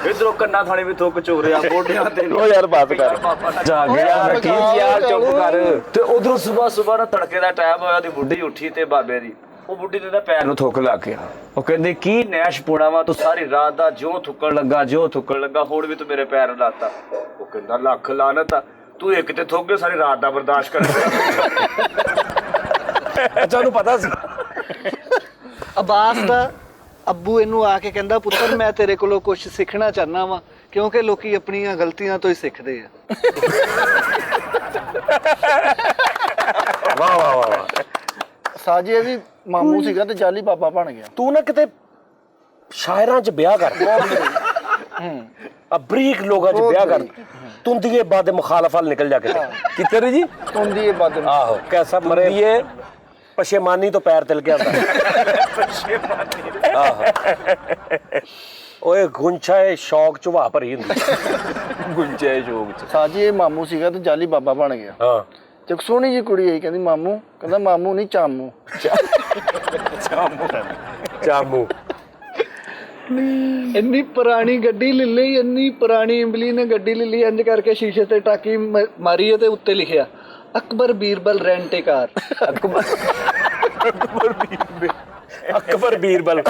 ਇਧਰੋਂ ਕੰਨਾਂ ਥਾਣੀ ਵੀ ਥੁੱਕ ਚੋਰਿਆ, ਗੋਡਿਆਂ ਤੇ ਉਹ ਯਾਰ ਬਾਤ ਕਰ, ਜਾਗ ਗਿਆ ਯਾਰ ਚੁੱਪ ਕਰ। ਤੇ ਉਧਰੋਂ ਸਵੇਰ ਨਾ ਤੜਕੇ ਦਾ ਟਾਈਮ ਹੋਇਆ, ਉਹਦੀ ਬੁੱਢੀ ਉੱਠੀ ਤੇ ਬਾਬੇ ਦੀ ਉਹ ਬੁੱਢੀ ਦੇ ਪੈਰ ਨੂੰ ਥੁੱਕ ਲੱਗ ਗਿਆ। ਉਹ ਕਹਿੰਦੇ ਕੀ ਨੈਸ਼ ਪੂਣਾ ਵਾ ਤੂੰ, ਸਾਰੀ ਰਾਤ ਦਾ ਜਿਉਂ ਥੁੱਕਣ ਲੱਗਾ ਹੁਣ ਵੀ ਤੂੰ ਮੇਰੇ ਪੈਰ ਨੂੰ ਲਾਤਾ। ਉਹ ਕਹਿੰਦਾ ਲੱਖ ਲਾਨਤ ਆ, ਤੂੰ ਇੱਕ ਤੇ ਥੁੱਕ ਗਿਆ, ਸਾਰੀ ਰਾਤ ਦਾ ਬਰਦਾਸ਼ਤ ਕਰ। ਅੱਛਾ ਉਹਨੂੰ ਪਤਾ ਸੀ। ਅਬਾਸ ਦਾ ਅੱਬੂ ਇਹਨੂੰ ਆ ਕੇ ਕਹਿੰਦਾ ਪੁੱਤਰ ਮੈਂ ਤੇਰੇ ਕੋਲੋਂ ਕੁਝ ਸਿੱਖਣਾ ਚਾਹਨਾ ਵਾ, ਕਿਉਂਕਿ ਲੋਕੀ ਆਪਣੀਆਂ ਗਲਤੀਆਂ ਤੋਂ ਹੀ ਸਿੱਖਦੇ ਆ। ਵਾਹ। ਸਾਜੀ ਇਹ ਵੀ ਮਾਮੂ ਸੀਗਾ ਤੇ ਜਾਲੀ ਬਾਬਾ ਬਣ ਗਿਆ। ਤੂੰ ਨਾ ਕਿਤੇ ਸ਼ਾਇਰਾਂ 'ਚ ਵਿਆਹ ਕਰ, ਬਰੀਕ ਲੋਕਾਂ 'ਚ ਵਿਆਹ ਕਰ, ਤੁੰਦੀਏ ਬਾਦ ਮੁਖਾਲਫਾ ਨਿਕਲ ਜਾ ਕੇ ਕਿੱਧਰ ਜੀ ਤੁੰਦੀ ਇਹ ਬਾਦ। ਆਹੋ ਕੈਸਾ ਮਰੇ ਇਹ ਪਸ਼ੇਮਾਨੀ ਤੋਂ ਪੈਰ ਤਿਲ ਗਿਆ ਆਹੋ ਓਏ ਗੁੰਛਾਏ ਸ਼ੌਕ ਚੁਵਾ ਭਰੀ ਹੁੰਦੀ ਗੁੰਚੇ ਸ਼ੌਕ 'ਚ। ਸਾਜੀ ਇਹ ਮਾਮੂ ਸੀਗਾ ਤੇ ਜਾਲੀ ਬਾਬਾ ਬਣ ਗਿਆ। ਹਾਂ ਤੇ ਇੱਕ ਸੋਹਣੀ ਜੀ ਕੁੜੀ ਆਈ, ਕਹਿੰਦੀ ਮਾਮੂ, ਕਹਿੰਦਾ ਮਾਮੂ ਨਹੀਂ ਚਾਮੂ। ਚਾਮੂ ਇੰਨੀ ਪੁਰਾਣੀ ਗੱਡੀ ਲੈ ਲਈ, ਇੰਨੀ ਪੁਰਾਣੀ ਇੰਬਲੀ ਨੇ ਗੱਡੀ ਲੈ ਲਈ, ਇੰਜ ਕਰਕੇ ਸ਼ੀਸ਼ੇ ਤੇ ਟਾਕੀ ਮਾਰੀ ਤੇ ਉੱਤੇ ਲਿਖਿਆ ਅਕਬਰ ਬੀਰਬਲ ਰੈਂਟ ਏ ਕਾਰ। ਅਕਬਰ ਬੀਰਬਲ।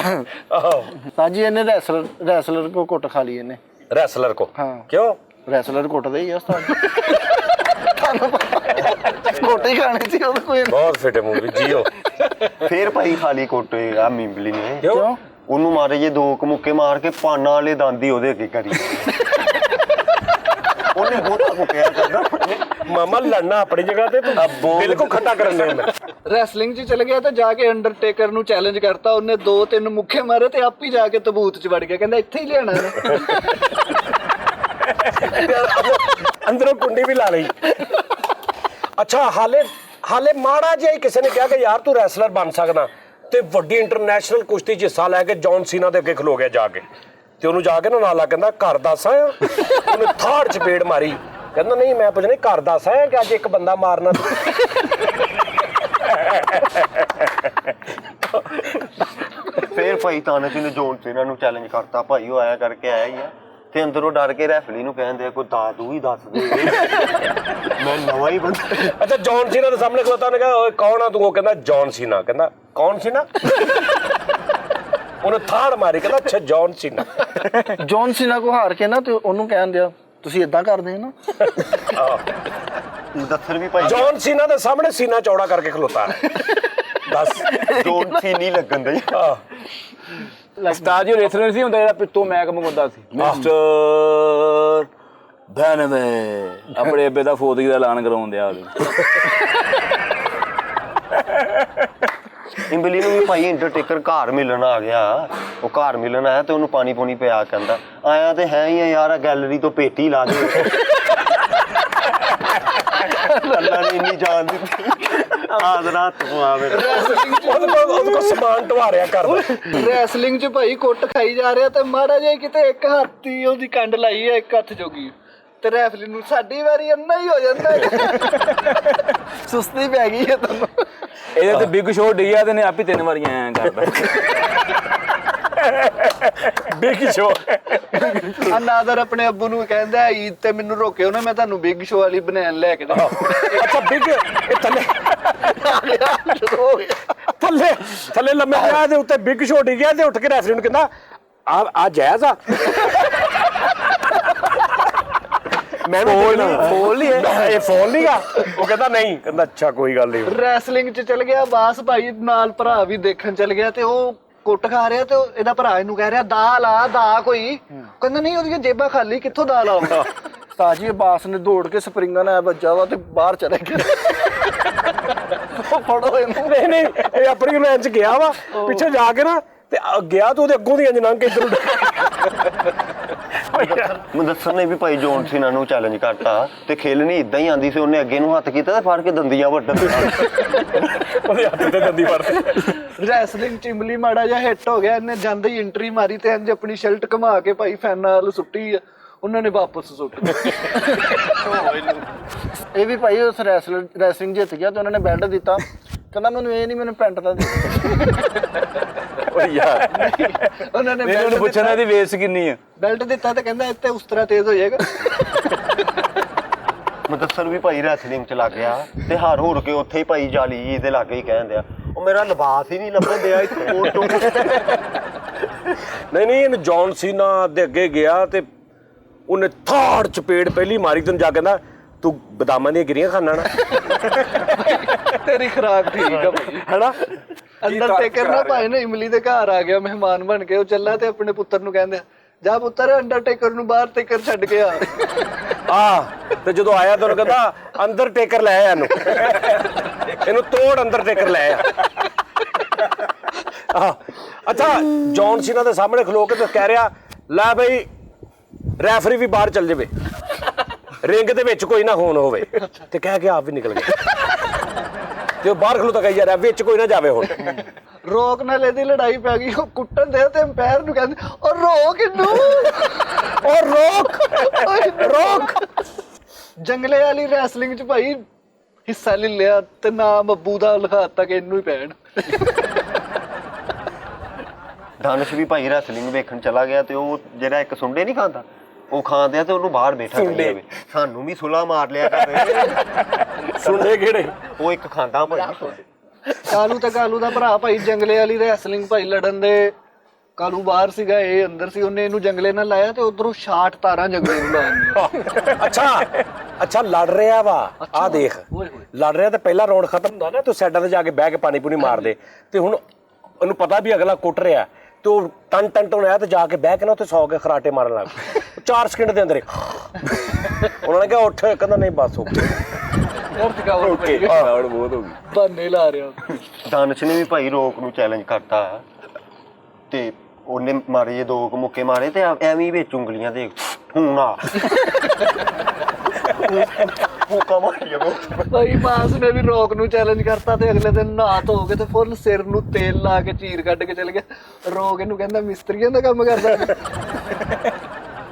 ਆਹੋ ਸਾਜੀ ਇਹਨੇ ਰੈਸਲਰ ਕੋ ਕੁੱਟ ਖਾ ਲਈ ਇਹਨੇ। ਰੈਸਲਰ ਕੋ? ਹਾਂ। ਕਿਉਂ? ਰੈਸਲਰ ਕੁੱਟਦੇ ਹੀ ਆ ਉਸਤਾਦ। ਕੋਟੇ ਖਾਣੇ ਸੀ ਉਹਦੇ ਕੋਈ। ਬਹੁਤ ਫਿੱਟ ਮੂਵੀ ਜੀਓ। ਫੇਰ ਭਾਈ ਖਾਲੀ ਕੋਟੇ ਆ ਮਿੰਬਲੀ ਨੇ, ਕਿਉਂ? ਉਹਨੂੰ ਮਾਰੇ ਜੇ 2 ਮੁੱਕੇ ਮਾਰ ਕੇ ਪਾਨਾ ਵਾਲੇ ਦੰਦੀ ਉਹਦੇ ਅੱਗੇ ਕਰੀ। ਉਹਨੇ ਬਹੁਤਾ ਮੁੱਕਿਆ ਕਰਦਾ ਮਾਮਾ ਲੜਨਾ ਆਪਣੀ ਜਗ੍ਹਾ ਤੇ, ਤੂੰ ਬਿਲਕੁਲ ਖੱਟਾ ਕਰਨ ਦੇ। ਰੈਸਲਿੰਗ 'ਚ ਚਲ ਗਿਆ ਤੇ ਜਾ ਕੇ ਅੰਡਰਟੇਕਰ ਨੂੰ ਚੈਲੰਜ ਕਰਤਾ, ਉਹਨੇ 2-3 ਮੁੱਕੇ ਮਾਰੇ ਤੇ ਆਪ ਹੀ ਜਾ ਕੇ ਤਬੂਤ 'ਚ ਵੜ ਗਿਆ, ਕਹਿੰਦਾ ਇੱਥੇ ਹੀ ਲਿਆਣਾ ਇਹਨੇ। ਅੰਦਰੋਂ ਕੁੰਡੀ ਵੀ ਲਾ ਲਈ। ਅੱਛਾ ਹਾਲੇ ਮਾੜਾ ਜਿਹਾ ਹੀ ਕਿਸੇ ਨੇ ਕਿਹਾ ਕਿ ਯਾਰ ਤੂੰ ਰੈਸਲਰ ਬਣ ਸਕਦਾ, ਤੇ ਵੱਡੀ ਇੰਟਰਨੈਸ਼ਨਲ ਕੁਸ਼ਤੀ 'ਚ ਹਿੱਸਾ ਲੈ ਕੇ ਜੌਨ ਸੀਨਾ ਦੇ ਅੱਗੇ ਖਲੋ ਗਿਆ ਜਾ ਕੇ, ਤੇ ਉਹਨੂੰ ਜਾ ਕੇ ਨਾ ਨਾਲ ਕਹਿੰਦਾ ਘਰ ਦੱਸਾਂ ਆ। ਉਹਨੇ ਥਾੜ ਚਪੇੜ ਮਾਰੀ, ਕਹਿੰਦਾ ਨਹੀਂ ਮੈਂ ਪੁੱਛਣਾ ਘਰ ਦੱਸਾਂ ਆ ਕਿ ਅੱਜ ਇੱਕ ਬੰਦਾ ਮਾਰਨਾ। ਫੇਰ ਭਾਈ ਤਾਨਕ ਨੇ ਜੋਨ ਸੀਨਾ ਨੂੰ ਚੈਲੰਜ ਕਰਤਾ, ਭਾਈ ਉਹ ਆਇਆ ਕਰਕੇ ਆਇਆ ਹੀ ਆ, ਤੇ ਅੰਦਰੋਂ ਡਰ ਕੇ ਰੈਫਲੀ ਨੂੰ ਕਹਿੰਦੇ ਕੋਈ ਦਾਦੂ ਹੀ ਦੱਸ ਦੇ ਮੈਂ ਨਵਾਂ ਹੀ ਬੰਦਾ। ਅੱਛਾ ਜੌਨ ਸੀਨਾ ਦੇ ਸਾਹਮਣੇ ਖਲੋਤਾ, ਉਹਨੇ ਕਿਹਾ ਓਏ ਕੌਣ ਆ ਤੂੰ? ਉਹ ਕਹਿੰਦਾ ਜੌਨ ਸੀਨਾ। ਕਹਿੰਦਾ ਕੌਣ ਸੀਨਾ? ਉਹਨੇ ਥਾੜ ਮਾਰੀ, ਕਹਿੰਦਾ ਅੱਛਾ ਜੌਨ ਸੀਨਾ। ਜੌਨ ਸੀਨਾ ਕੋ ਹਾਰ ਕੇ ਨਾ ਤੇ ਉਹਨੂੰ ਕਹਿਣ ਦਿਆ ਤੁਸੀਂ ਇਦਾਂ ਕਰਦੇ ਨਾ। ਦੱਸਰ ਵੀ ਭਾਈ ਜੌਨ ਸੀਨਾ ਦੇ ਸਾਹਮਣੇ ਸੀਨਾ ਚੌੜਾ ਕਰਕੇ ਖਲੋਤਾ। ਦੱਸ ਜੋਨ ਸੀ ਨਹੀਂ ਲੱਗਣ ਦੇ। ਉਸਤਾਦ ਜੀ ਰੈਸਲਰ ਸੀ ਹੁੰਦਾ ਜਿਹੜਾ ਪਿੱਤੋਂ ਮੈਕ ਮੰਗਵਾਉਂਦਾ ਸੀ, ਮਿਸਟਰ ਬੈਨਵੇ ਆਪਣੇ ਅੱਬੇ ਦਾ ਫੌਜੀ ਦਾ ਐਲਾਨ ਕਰਾਉਣ ਦਿਆ। ਇੰਬਲੀ ਨੂੰ ਵੀ ਭਾਈ ਅੰਡਰਟੇਕਰ ਘਰ ਮਿਲਣ ਆ ਗਿਆ, ਉਹ ਘਰ ਮਿਲਣ ਆਇਆ ਤੇ ਉਹਨੂੰ ਪਾਣੀ ਪੂਣੀ ਪਿਆ, ਕਹਿੰਦਾ ਆਇਆ ਤੇ ਹੈ ਹੀ ਆ ਯਾਰ, ਗੈਲਰੀ ਤੋਂ ਪੇਟੀ ਲਾ ਦੇ। ਅੱਲਾ ਨੇ ਇੰਨੀ ਜਾਨ ਦਿੱਤੀ, ਆਦਰਾ ਤਵਾਵੇ ਉਹਦੇ ਕੋਲ ਸਮਾਨ ਢਵਾਰਿਆ ਕਰਦਾ। ਰੈਸਲਿੰਗ 'ਚ ਭਾਈ ਕੁੱਟ ਖਾਈ ਜਾ ਰਿਹਾ ਤੇ ਮਾੜਾ ਜਿਹਾ ਕਿਤੇ ਇੱਕ ਹੱਥ ਹੀ ਉਹਦੀ ਕੰਡ ਲਾਈ ਹੈ, ਇੱਕ ਹੱਥ ਜੋਗੀ, ਤੇ ਰੈਫਲੀ ਨੂੰ ਸਾਡੀ ਵਾਰੀ ਅੰਨਾ ਹੀ ਹੋ ਜਾਂਦਾ ਹੈ। ਸੁਸਤੀ ਪੈ ਗਈ ਹੈ ਤੁਹਾਨੂੰ। ਇਹਦੇ ਤੇ ਬਿਗ ਸ਼ੋ ਡਿਆ ਤੇ ਨੇ ਆਪੀ 3 ਵਾਰੀਆਂ ਐਂ ਕਰਦਾ। Big show. ਨਾਦਰ ਆਪਣੇ ਅੱਬੂ ਨੂੰ ਕਹਿੰਦਾ ਈਦ ਤੇ ਮੈਨੂੰ ਰੋਕਿਓ ਨਾ, ਮੈਂ ਤੁਹਾਨੂੰ ਬਿਗ ਸ਼ੋ ਵਾਲੀ ਬਨੈਣ ਲੈ ਕੇ ਦੇ। ਅੱਛਾ ਬਿਗ ਇਹ ਥੱਲੇ ਹੋ ਗਿਆ ਥੱਲੇ ਥੱਲੇ ਲੰਮੇ ਪਿਆ ਦੇ ਉੱਤੇ ਬਿਗ ਸ਼ੋ ਡਿੱਗਿਆ ਤੇ ਉੱਠ ਕੇ ਰੈਫਰੀ ਨੂੰ ਕਹਿੰਦਾ ਆ ਜਾਇਜ਼ ਆ। ਮੈਂ ਫੋਲ ਨਹੀਂ ਇਹ ਫੋਲ ਨਹੀਂਗਾ। ਉਹ ਕਹਿੰਦਾ ਨਹੀਂ, ਕਹਿੰਦਾ ਅੱਛਾ ਕੋਈ ਗੱਲ ਨਹੀਂ। ਰੈਸਲਿੰਗ ਚ ਚਲ ਗਿਆ ਬਾਸ ਭਾਈ, ਨਾਲ ਭਰਾ ਵੀ ਦੇਖਣ ਚਲ ਗਿਆ ਤੇ ਉਹ ਕੁੱਟ ਖਾ ਰਿਹਾ ਤੇ ਇਹਦਾ ਭਰਾ ਇਹਨੂੰ ਕਹਿ ਰਿਹਾ ਦਾ ਲਾ ਦਾ ਕੋਈ, ਕਹਿੰਦਾ ਨਹੀਂ ਉਹਦੀਆਂ ਜੇਬਾਂ ਖਾਲੀ, ਕਿੱਥੋਂ ਦਾ ਲਾਉਂਗਾ। ਤਾਜੀ ਬਾਸ ਨੇ ਦੌੜ ਕੇ ਸਪਰਿੰਗਾਂ ਨਾਲ ਵੱਜਾ ਵਾ ਤੇ ਬਾਹਰ ਚਲੇ ਗਿਆ। ਉਹ ਫੜੋ ਇਹਨੂੰ। ਨਹੀਂ ਨਹੀਂ ਇਹ ਆਪਣੀ ਲਾਈਨ ਚ ਗਿਆ ਵਾ, ਪਿੱਛੇ ਜਾ ਕੇ ਨਾ ਤੇ ਗਿਆ ਤੇ ਉਹਦੇ ਅੱਗੋਂ ਦੀ ਇੰਜ ਲੰਘ ਕੇ ਇੱਧਰ ਮੁਦੱਸਰ ਨੇ ਵੀ ਭਾਈ ਜੌਨ ਸੀਨਾ ਨੂੰ ਚੈਲੰਜ ਕਰਤਾ ਤੇ ਖੇਲਣੀ ਇਦਾਂ ਹੀ ਆਂਦੀ ਸੀ। ਉਹਨੇ ਅੱਗੇ ਨੂੰ ਹੱਥ ਕੀਤਾ ਤੇ ਫੜ ਕੇ ਦੰਦੀਆਂ ਵੱਢਣ। ਉਹਦੇ ਹੱਥ ਤੇ ਦੰਦੀ ਫੜਦੇ। ਰੈਸਲਿੰਗ ਚ ਇਮਲੀ ਮਾੜਾ ਜਿਹਾ ਹਿੱਟ ਹੋ ਗਿਆ, ਇਹਨੇ ਜਾਂਦੇ ਹੀ ਐਂਟਰੀ ਮਾਰੀ ਤੇ ਇੰਜ ਆਪਣੀ ਸ਼ਰਟ ਘੁਮਾ ਕੇ ਭਾਈ ਫੈਨਾਂ ਵੱਲ ਸੁੱਟੀ ਆ, ਉਹਨਾਂ ਨੇ ਵਾਪਸ ਸੁੱਟ ਦਿੱਤੀ। ਇਹ ਵੀ ਭਾਈ ਉਸ ਰੈਸਲਿੰਗ ਜਿੱਤ ਗਿਆ ਤੇ ਉਹਨਾਂ ਨੇ ਬੈਲਟ ਦਿੱਤਾ, ਕਹਿੰਦਾ ਮੈਨੂੰ ਇਹ ਨਹੀਂ, ਮੈਨੂੰ ਪੈਂਟ ਦਾ ਦੇ। ਓ ਯਾਰ ਉਹਨਾਂ ਨੇ ਮੈਨੂੰ ਉਹਨੂੰ ਪੁੱਛਣਾ ਇਹਦੀ ਵੇਸ ਕਿੰਨੀ ਆ। ਬੈਲਟ ਦਿੱਤਾ ਤੇ ਕਹਿੰਦਾ ਇੱਥੇ ਉਸ ਤਰ੍ਹਾਂ ਤੇਜ਼ ਹੋ ਜਾਏਗਾ। ਮੁਦੱਸਰ ਵੀ ਭਾਈ ਰੈਸਲਿੰਗ ਚ ਲੱਗ ਗਿਆ ਤੇ ਹਾਰ ਹੋਰ ਕੇ ਉੱਥੇ ਹੀ ਭਾਈ ਜਾਲੀ ਜੀ ਦੇ ਲਾਗੇ ਹੀ ਕਹਿਣ ਦਿਆ ਉਹ ਮੇਰਾ ਲਿਬਾਸ ਹੀ ਨਹੀਂ ਲੱਭਣ ਦਿਆ ਇੱਥੇ। ਨਹੀਂ ਇਹਨੂੰ ਜੌਨ ਸੀਨਾ ਦੇ ਅੱਗੇ ਗਿਆ ਤੇ ਉਹਨੇ ਥਾੜ ਚਪੇੜ ਪਹਿਲੀ ਮਾਰੀ, ਤੈਨੂੰ ਜਾ ਕਹਿੰਦਾ ਤੂੰ ਬਦਾਮਾਂ ਦੀਆਂ ਗਿਰੀਆਂ ਖਾਣਾ ਨਾ। ਤੇਰੀ ਖੁਰਾਕ ਠੀਕ ਆ ਭਾਈ, ਹੈਨਾ। ਅੰਡਰਟੇਕਰ ਨਾ ਭਾਈ ਨਾ ਇਮਲੀ ਦੇ ਘਰ ਆ ਗਿਆ ਮਹਿਮਾਨ ਬਣ ਕੇ, ਉਹ ਚੱਲਾ ਤੇ ਆਪਣੇ ਪੁੱਤਰ ਨੂੰ ਕਹਿੰਦੇ ਜਾ ਪੁੱਤਰ ਅੰਡਰਟੇਕਰ ਨੂੰ ਬਾਹਰ ਟੇਕਰ ਛੱਡ ਕੇ ਆ। ਤੇ ਜਦੋਂ ਆਇਆ ਤਾਂ ਉਹਨੂੰ ਕਹਿੰਦਾ ਅੰਡਰਟੇਕਰ ਲੈ ਆ ਇਹਨੂੰ, ਇਹਨੂੰ ਤੋੜ ਅੰਡਰਟੇਕਰ ਲੈ ਆ। ਅੱਛਾ ਜੌਨ ਸੀਨਾ ਦੇ ਸਾਹਮਣੇ ਖਲੋ ਕੇ ਤੇ ਕਹਿ ਰਿਹਾ ਲੈ ਬਈ ਰੈਫਰੀ ਵੀ ਬਾਹਰ ਚੱਲ ਜਾਵੇ, ਰਿੰਗ ਦੇ ਵਿੱਚ ਕੋਈ ਨਾ ਹੋਣ ਹੋਵੇ। ਤੇ ਕਹਿ ਕੇ ਆਪ ਵੀ ਨਿਕਲ ਗਿਆ ਤੇ ਉਹ ਬਾਹਰ ਖਲੋਤਾ ਕਹੀ ਯਾਰ ਵਿੱਚ ਕੋਈ ਨਾ ਜਾਵੇ ਹੁਣ। ਰੋਕ ਨਾਲ ਇਹਦੀ ਲੜਾਈ ਪੈ ਗਈ, ਉਹ ਕੁੱਟਣ ਦੇ ਤੇ ਅੰਪਾਇਰ ਨੂੰ ਕਹਿੰਦੇ ਉਹ ਰੋਕ ਇਹਨੂੰ, ਉਹ ਰੋਕ। ਜੰਗਲੇ ਵਾਲੀ ਰੈਸਲਿੰਗ ਚ ਭਾਈ ਹਿੱਸਾ ਲੈ ਲਿਆ ਤੇ ਨਾਮ ਅੱਬੂ ਦਾ ਲਿਖਾਤਾ ਕਿ ਇਹਨੂੰ ਹੀ ਪੈਣ। ਦਾਨਿਸ਼ ਵੀ ਭਾਈ ਰੈਸਲਿੰਗ ਵੇਖਣ ਚਲਾ ਗਿਆ ਤੇ ਉਹ ਜਿਹੜਾ ਇੱਕ ਸੁੰਡੇ ਨਹੀਂ ਖਾਂਦਾ ਉਹ ਖਾਂਦਿਆ ਤੇ ਉਹਨੂੰ ਬਾਹਰ ਬੈਠਾ ਕਰੀ ਜਾਵੇ ਸਾਨੂੰ ਵੀ ਸੁਲਾ ਮਾਰ ਲਿਆ ਕਰ। ਸੁਣਦੇ ਕਿਹੜੇ? ਉਹ ਇੱਕ ਖਾਂਦਾ ਭਾਈ। ਕਾਲੂ ਤੇ ਕਾਲੂ ਦਾ ਭਰਾ ਭਾਈ ਜੰਗਲੇ ਵਾਲੀ ਰੈਸਲਿੰਗ ਭਾਈ ਲੜਨ ਦੇ, ਕਾਲੂ ਬਾਹਰ ਸੀਗਾ ਇਹ ਅੰਦਰ ਸੀ, ਉਹਨੇ ਇਹਨੂੰ ਜੰਗਲੇ ਨਾਲ ਲਾਇਆ ਤੇ ਉਧਰੋਂ 60 ਤਾਰਾਂ ਜੰਗਲੇ ਨੂੰ ਲਾਉਂਦੀਆਂ। ਅੱਛਾ ਲੜ ਰਿਹਾ ਵਾ, ਆ ਦੇਖ ਲੜ ਰਿਹਾ ਤੇ ਪਹਿਲਾ ਰਾਉਂਡ ਖਤਮ ਹੁੰਦਾ ਨਾ, ਤੂੰ ਸਾਈਡਾਂ ਤੇ ਜਾ ਕੇ ਬਹਿ ਕੇ ਪਾਣੀ ਪੂਣੀ ਮਾਰਦੇ ਤੇ ਹੁਣ ਉਹਨੂੰ ਪਤਾ ਵੀ ਅਗਲਾ ਕੁੱਟ ਰਿਹਾ ਤੇ ਉਹ ਟਨ ਤੋਂ ਆਇਆ ਤੇ ਜਾ ਕੇ ਬਹਿ ਕੇ ਨਾ ਉੱਥੇ 100 ਕੇ ਖਰਾਟੇ ਮਾਰਨ ਲੱਗ 4 ਸਕਿੰਟ ਦੇ ਅੰਦਰ ਉਹਨਾਂ ਨੇ ਕਿਹਾ ਉੱਠ, ਕਹਿੰਦਾ ਨਹੀਂ ਬਸ ਬਹੁਤ ਹੋ ਗਈ। ਬਹਾਨੇ ਲਾ ਰਿਹਾ। ਦਾਨਿਸ਼ ਨੇ ਵੀ ਭਾਈ ਰੋਕ ਨੂੰ ਚੈਲੰਜ ਕਰਤਾ ਤੇ ਉਹਨੇ ਮਾਰੇ ਜੇ 2 ਮੁੱਕੇ ਮਾਰੇ ਤੇ ਐਵੇਂ ਹੀ ਵਿੱਚ ਉਂਗਲੀਆਂ ਦੇ ਹੁਣ ਆ ਮੁੱਕਾ ਮਾਰਿਆ। ਭਾਈ ਮਾਸ ਨੇ ਵੀ ਰੋਕ ਨੂੰ ਚੈਲੰਜ ਕਰਤਾ ਤੇ ਅਗਲੇ ਦਿਨ ਨਹਾ ਧੋ ਕੇ ਤੇ ਫੁੱਲ ਸਿਰ ਨੂੰ ਤੇਲ ਲਾ ਕੇ ਚੀਰ ਕੱਢ ਕੇ ਚਲ ਗਿਆ। ਰੋਕ ਇਹਨੂੰ ਕਹਿੰਦਾ ਮਿਸਤਰੀਆਂ ਦਾ ਕੰਮ ਕਰਦਾ।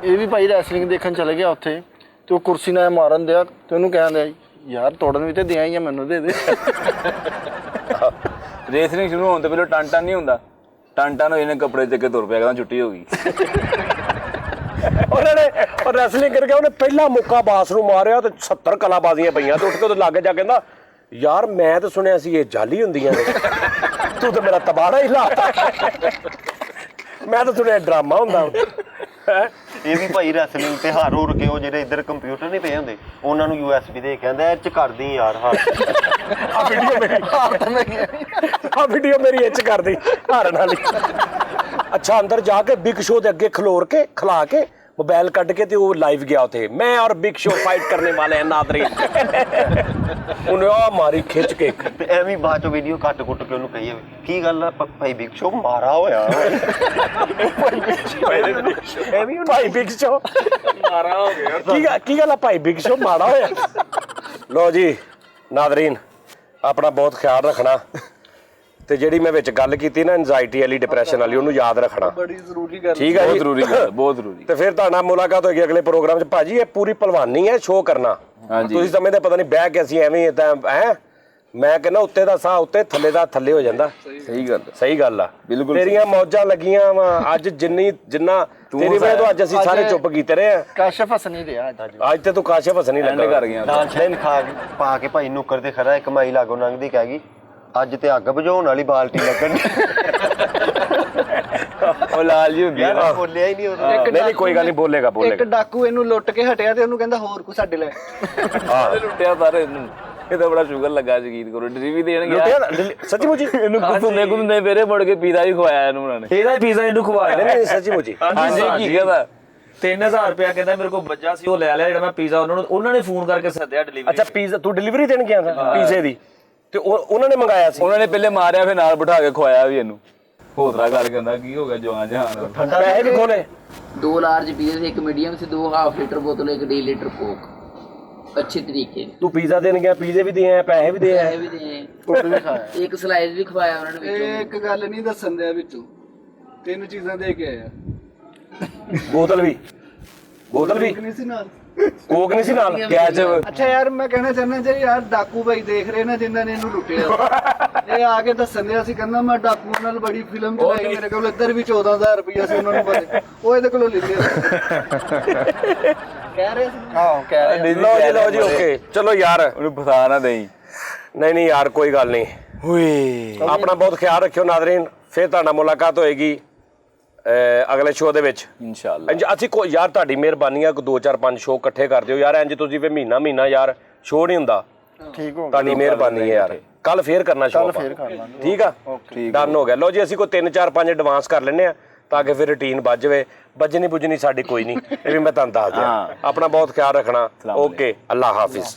ਇਹ ਵੀ ਭਾਈ ਰੈਸਲਿੰਗ ਦੇਖਣ ਚਲੇ ਗਿਆ ਉੱਥੇ ਤੇ ਉਹ ਕੁਰਸੀ ਨਾਲ ਮਾਰਨ ਦਿਆ ਤੇ ਉਹਨੂੰ ਕਹਿੰਦਾ ਯਾਰ ਤੋੜਨ ਵੀ ਤੇ ਦਿਆਂ ਹੀ ਆ, ਮੈਨੂੰ ਦੇ ਦੇ। ਰੇਸਲਿੰਗ ਸ਼ੁਰੂ ਹੋਣ ਤੋਂ ਪਹਿਲਾਂ ਟਾਂਟਾ ਨਹੀਂ ਹੁੰਦਾ, ਟਾਂਟਾ ਨੂੰ ਇਹਨੇ ਕੱਪੜੇ ਚੱਕ ਕੇ ਤੁਰ ਪਿਆ, ਕਹਿੰਦਾ ਛੁੱਟੀ ਹੋ ਗਈ। ਉਹਨਾਂ ਨੇ ਰੈਸਲਿੰਗ ਕਰਕੇ ਉਹਨੇ ਪਹਿਲਾ ਮੁੱਕਾ ਬਾਸ ਨੂੰ ਮਾਰਿਆ ਤੇ 70 ਕਲਾਬਾਜ਼ੀਆਂ ਪਈਆਂ ਤੇ ਉੱਠ ਕੇ ਉਹਦੇ ਲਾਗੇ ਜਾ ਕਹਿੰਦਾ ਯਾਰ ਮੈਂ ਤਾਂ ਸੁਣਿਆ ਸੀ ਇਹ ਜਾਲੀ ਹੁੰਦੀਆਂ ਨੇ, ਤੂੰ ਤਾਂ ਮੇਰਾ ਤਬਾੜਾ ਹੀ ਲਾਤਾ। ਮੈਂ ਤਾਂ ਸੁਣਿਆ ਡਰਾਮਾ ਹੁੰਦਾ। ਇਹ ਵੀ ਭਾਈ ਰੈਸਲਿੰਗ ਤੇ ਹਾਰ ਹੋਰ ਕੇ ਉਹ ਜਿਹੜੇ ਇੱਧਰ ਕੰਪਿਊਟਰ ਨਹੀਂ ਪਏ ਹੁੰਦੇ ਉਹਨਾਂ ਨੂੰ USB ਦੇ ਕਹਿੰਦਾ ਇਹ ਚ ਕਰਦੀ ਯਾਰ ਹਾਰ। ਆ ਵੀਡੀਓ ਮੇਰੀ ਇਹ ਚ ਕਰਦੀ ਹਾਰਨ ਵਾਲੀ। ਅੱਛਾ ਅੰਦਰ ਜਾ ਕੇ ਬਿਗ ਸ਼ੋ ਦੇ ਅੱਗੇ ਖਲਾ ਕੇ मोबाइल कट के तो वो लाइव गया थे, मैं और बिग शो फाइट करने वाले हैं नादरीन। उन्हें आ मारी खिंच के ਐਵੇਂ ਬਾਅਦ ਚ ਵੀਡੀਓ ਕੱਟ ਕੁੱਟ ਕੇ ਉਹਨੂੰ ਕਹੀਏ ਕੀ ਗੱਲ ਆ ਭਾਈ ਬਿਗ ਸ਼ੋ ਮਾਰਾ ਹੋਇਆ भाई बिग शो मारा हो गया की गल भाई बिग शो मारा होया। लो जी नादरीन अपना बहुत ख्याल रखना ਤੇ ਜਿਹੜੀ ਮੈਂ ਵਿੱਚ ਗੱਲ ਕੀਤੀ ਨਾ ਐਂਜ਼ਾਈਟੀ ਵਾਲੀ ਡਿਪਰੈਸ਼ਨ ਵਾਲੀ ਉਹਨੂੰ ਯਾਦ ਰੱਖਣਾ ਬੜੀ ਜ਼ਰੂਰੀ ਗੱਲ ਠੀਕ ਹੈ ਬਹੁਤ ਜੀ ਜ਼ਰੂਰੀ ਗੱਲ, ਬਹੁਤ ਜ਼ਰੂਰੀ। ਤੇ ਫਿਰ ਤੁਹਾਡਾ ਮੁਲਾਕਾਤ ਹੋਏਗੀ ਅਗਲੇ ਪ੍ਰੋਗਰਾਮ 'ਚ। ਭਾਜੀ ਇਹ ਪੂਰੀ ਭਲਵਾਨੀ ਹੈ ਸ਼ੋਅ ਕਰਨਾ। ਹਾਂਜੀ। ਤੁਸੀਂ ਸਮਝਦੇ ਪਤਾ ਨਹੀਂ ਬਹਿ ਕੇ ਅਸੀਂ ਐਵੇਂ ਤਾਂ ਹੈ ਮੈਂ ਕਹਿੰਦਾ ਉੱਤੇ ਦਾ ਸਾਹ ਉੱਤੇ ਥੱਲੇ ਦਾ ਥੱਲੇ ਹੋ ਜਾਂਦਾ। ਸਹੀ ਗੱਲ ਆ ਬਿਲਕੁਲ ਤੇਰੀਆਂ ਮੌਜਾਂ ਲੱਗੀਆਂ ਵਾ ਅੱਜ ਜਿੰਨਾ ਤੇਰੀ ਵਜ੍ਹਾ ਤੋਂ ਅੱਜ ਅਸੀਂ ਸਾਰੇ ਚੁੱਪ ਕੀਤੇ ਰਹੇ ਆ। ਕਾਸ਼ਫ ਹੱਸ ਨਹੀਂ ਰਿਹਾ ਅੱਜ ਤੇ ਤੂੰ ਕਾਸ਼ਫ ਹੱਸਣੀ ਐਂਡ ਲੱਗਾ ਕਰ ਗਿਆ ਡਾਂਸ ਲਾਈਨ ਖਾ ਕੇ ਪਾ ਕੇ ਭਾਈ ਨੁੱਕਰ ਤੇ ਖੜਾ ਇੱਕ ਮਾਈ ਲਾਗੋਂ ਲੰਘਦੀ ਕਹਿ ਗਈ ਅੱਜ ਤੇ ਅੱਗ ਬੁਝਾਉਣ ਵਾਲੀ ਬਾਲਟੀ ਲੱਗਣ ਉਹ ਲਾਲ ਜੀ ਹੁੰਦੀ ਆ ਯਾਰ ਬੋਲਿਆ ਹੀ ਨਹੀਂ ਉਹ ਨਹੀਂ ਕੋਈ ਗੱਲ ਨਹੀਂ ਬੋਲੇਗਾ ਇੱਕ ਡਾਕੂ ਇਹਨੂੰ ਲੁੱਟ ਕੇ ਹਟਿਆ ਤੇ ਉਹਨੂੰ ਕਹਿੰਦਾ ਹੋਰ ਕੋ ਸਾਡੇ ਲੈ ਲੁੱਟਿਆ ਸਾਰੇ ਇਹਨੂੰ। ਇਹ ਤਾਂ ਬੜਾ ਸ਼ੂਗਰ ਲੱਗਾ ਜਗੀਤ ਕੋਲ ਡਰੀ ਵੀ ਦੇਣ ਗਿਆ ਸੱਚੀ ਮੁੱਚੀ ਇਹਨੂੰ ਕੁੱਤੇ ਮੇਰੇ ਮੁੜ ਕੇ ਪੀਜ਼ਾ ਵੀ ਖਵਾਇਆ ਇਹਨੂੰ ਉਹਨਾਂ ਨੇ। ਇਹਦਾ ਪੀਜ਼ਾ ਇਹਨੂੰ ਖਵਾਇਆ ਨਹੀਂ ਸੱਚੀ ਮੁੱਚੀ ਹਾਂਜੀ ਕੀ ਕਹਿੰਦਾ 3000 ਰੁਪਇਆ ਕਹਿੰਦਾ ਮੇਰੇ ਕੋਲ ਬੱਚਾ ਸੀ ਉਹ ਲੈ ਲਿਆ ਜਿਹੜਾ ਮੈਂ ਪੀਜ਼ਾ ਉਹਨਾਂ ਨੇ ਫੋਨ ਕਰਕੇ ਸੱਦਿਆ ਡਿਲੀਵਰੀ। ਅੱਛਾ ਪੀਜ਼ਾ ਤੂੰ ਡਿਲੀਵਰੀ ਦੇਣ ਗਿਆ ਸੀ ਪੀਜ਼ੇ ਦੀ ਤੇ ਉਹਨਾਂ ਨੇ ਮੰਗਾਇਆ ਸੀ। ਉਹਨਾਂ ਨੇ ਪਹਿਲੇ ਮਾਰਿਆ ਫਿਰ ਨਾਲ ਬਿਠਾ ਕੇ ਖਵਾਇਆ ਵੀ ਇਹਨੂੰ। ਹੋਤਰਾ ਗੱਲ ਕਹਿੰਦਾ ਕੀ ਹੋ ਗਿਆ ਜਵਾਨ ਜਹਾਨ ਪੈਸੇ ਵੀ ਖੋਲੇ 2 ਲਾਰਜ ਪੀਜ਼ੇ थे, एक मीडियम से 2 हाफ लीटर बोतल, 1 1.5 लीटर कोक अच्छे तरीके ਤੂੰ ਪੀਜ਼ਾ ਦੇਣ ਗਿਆ ਪੀਜ਼ੇ ਵੀ ਦੇ ਆਇਆ ਪੈਸੇ ਵੀ ਦੇ ਆਇਆ पैसे भी दिए, एक स्लाइस भी खवाया उन्होंने ਇਹ बीचों। ਇੱਕ ਗੱਲ ਨਹੀਂ ਦੱਸਣ ਦਿਆ ਵਿੱਚੋਂ 3 ਚੀਜ਼ਾਂ ਦੇ ਕੇ ਆਇਆ। ਬੋਤਲ ਵੀ ਨਹੀਂ ਸੀ ਨਾਲ। ਕੋਕ ਨਹੀਂ ਸੀ ਨਾਲ ਕੈਚ ਅੱਛਾ ਯਾਰ ਮੈਂ ਕਹਿਣਾ ਚਾਹੁੰਦਾ ਜੇ ਯਾਰ ਡਾਕੂ ਭਾਈ ਦੇਖ ਰਹੇ ਨਾ ਜਿਨ੍ਹਾਂ ਨੇ ਇਹਨੂੰ ਲੁੱਟਿਆ ਇਹ ਆ ਕੇ ਦੱਸਣ ਦਿਆ ਸੀ ਕਹਿੰਦਾ ਮੈਂ ਡਾਕੂ ਨਾਲ ਬੜੀ ਫਿਲਮ ਚਲਾਈ ਮੇਰੇ ਕੋਲ ਇੱਧਰ ਵੀ 14000 ਰੁਪਇਆ ਸੀ ਉਹਨਾਂ ਨੂੰ ਪਤਾ ਉਹ ਇਹਦੇ ਕੋਲੋਂ ਲੈ ਲਿਆ ਕਹਿ ਰਹੇ ਸੀ ਹਾਂ ਕਹਿ ਰਿਹਾ ਲਓ ਜੀ ਓਕੇ ਚਲੋ ਯਾਰ ਉਹਨੂੰ ਫਸਾ ਨਾ ਦੇਈ। ਨਹੀਂ ਯਾਰ ਕੋਈ ਗੱਲ ਨਹੀਂ ਓਏ ਆਪਣਾ ਬਹੁਤ ਖਿਆਲ ਰੱਖਿਓ ਨਾਜ਼ਰੀਨ ਫਿਰ ਤੁਹਾਡਾ ਮੁਲਾਕਾਤ ਹੋਏਗੀ ਅਗਲੇ ਸ਼ੋਅ ਦੇ ਵਿੱਚ ਇਨਸ਼ਾਅੱਲਾ। ਅਸੀਂ ਕੋਈ ਯਾਰ ਤੁਹਾਡੀ ਮਿਹਰਬਾਨੀ ਆ 2 4 5 ਸ਼ੋਅ ਇਕੱਠੇ ਕਰ ਦਿਓ ਯਾਰ ਇੰਜ ਤੁਸੀਂ ਫੇ ਮਹੀਨਾ ਯਾਰ ਸ਼ੋਅ ਨਹੀਂ ਹੁੰਦਾ ਠੀਕ ਹੋ ਤੁਹਾਡੀ ਮਿਹਰਬਾਨੀ ਹੈ ਯਾਰ ਕੱਲ ਫੇਰ ਕਰਨਾ ਸ਼ੋਅ ਫੇਰ ਕਰ ਲਾਂਗੇ। ਠੀਕ ਆ ਡਨ ਹੋ ਗਿਆ ਲਓ ਜੀ ਅਸੀਂ ਕੋਈ 3 4 5 ਐਡਵਾਂਸ ਕਰ ਲੈਨੇ ਆ ਤਾਂ ਕਿ ਫਿਰ ਰੁਟੀਨ ਵੱਜ ਜਾਵੇ ਵੱਜਣੀ ਬੁੱਝਣੀ ਸਾਡੀ ਕੋਈ ਨਹੀਂ ਇਹ ਵੀ ਮੈਂ ਤੁਹਾਨੂੰ ਦੱਸ ਦਿਆਂ ਆਪਣਾ ਬਹੁਤ ਖਿਆਲ ਰੱਖਣਾ ਓਕੇ ਅੱਲਾ ਹਾਫਿਜ਼।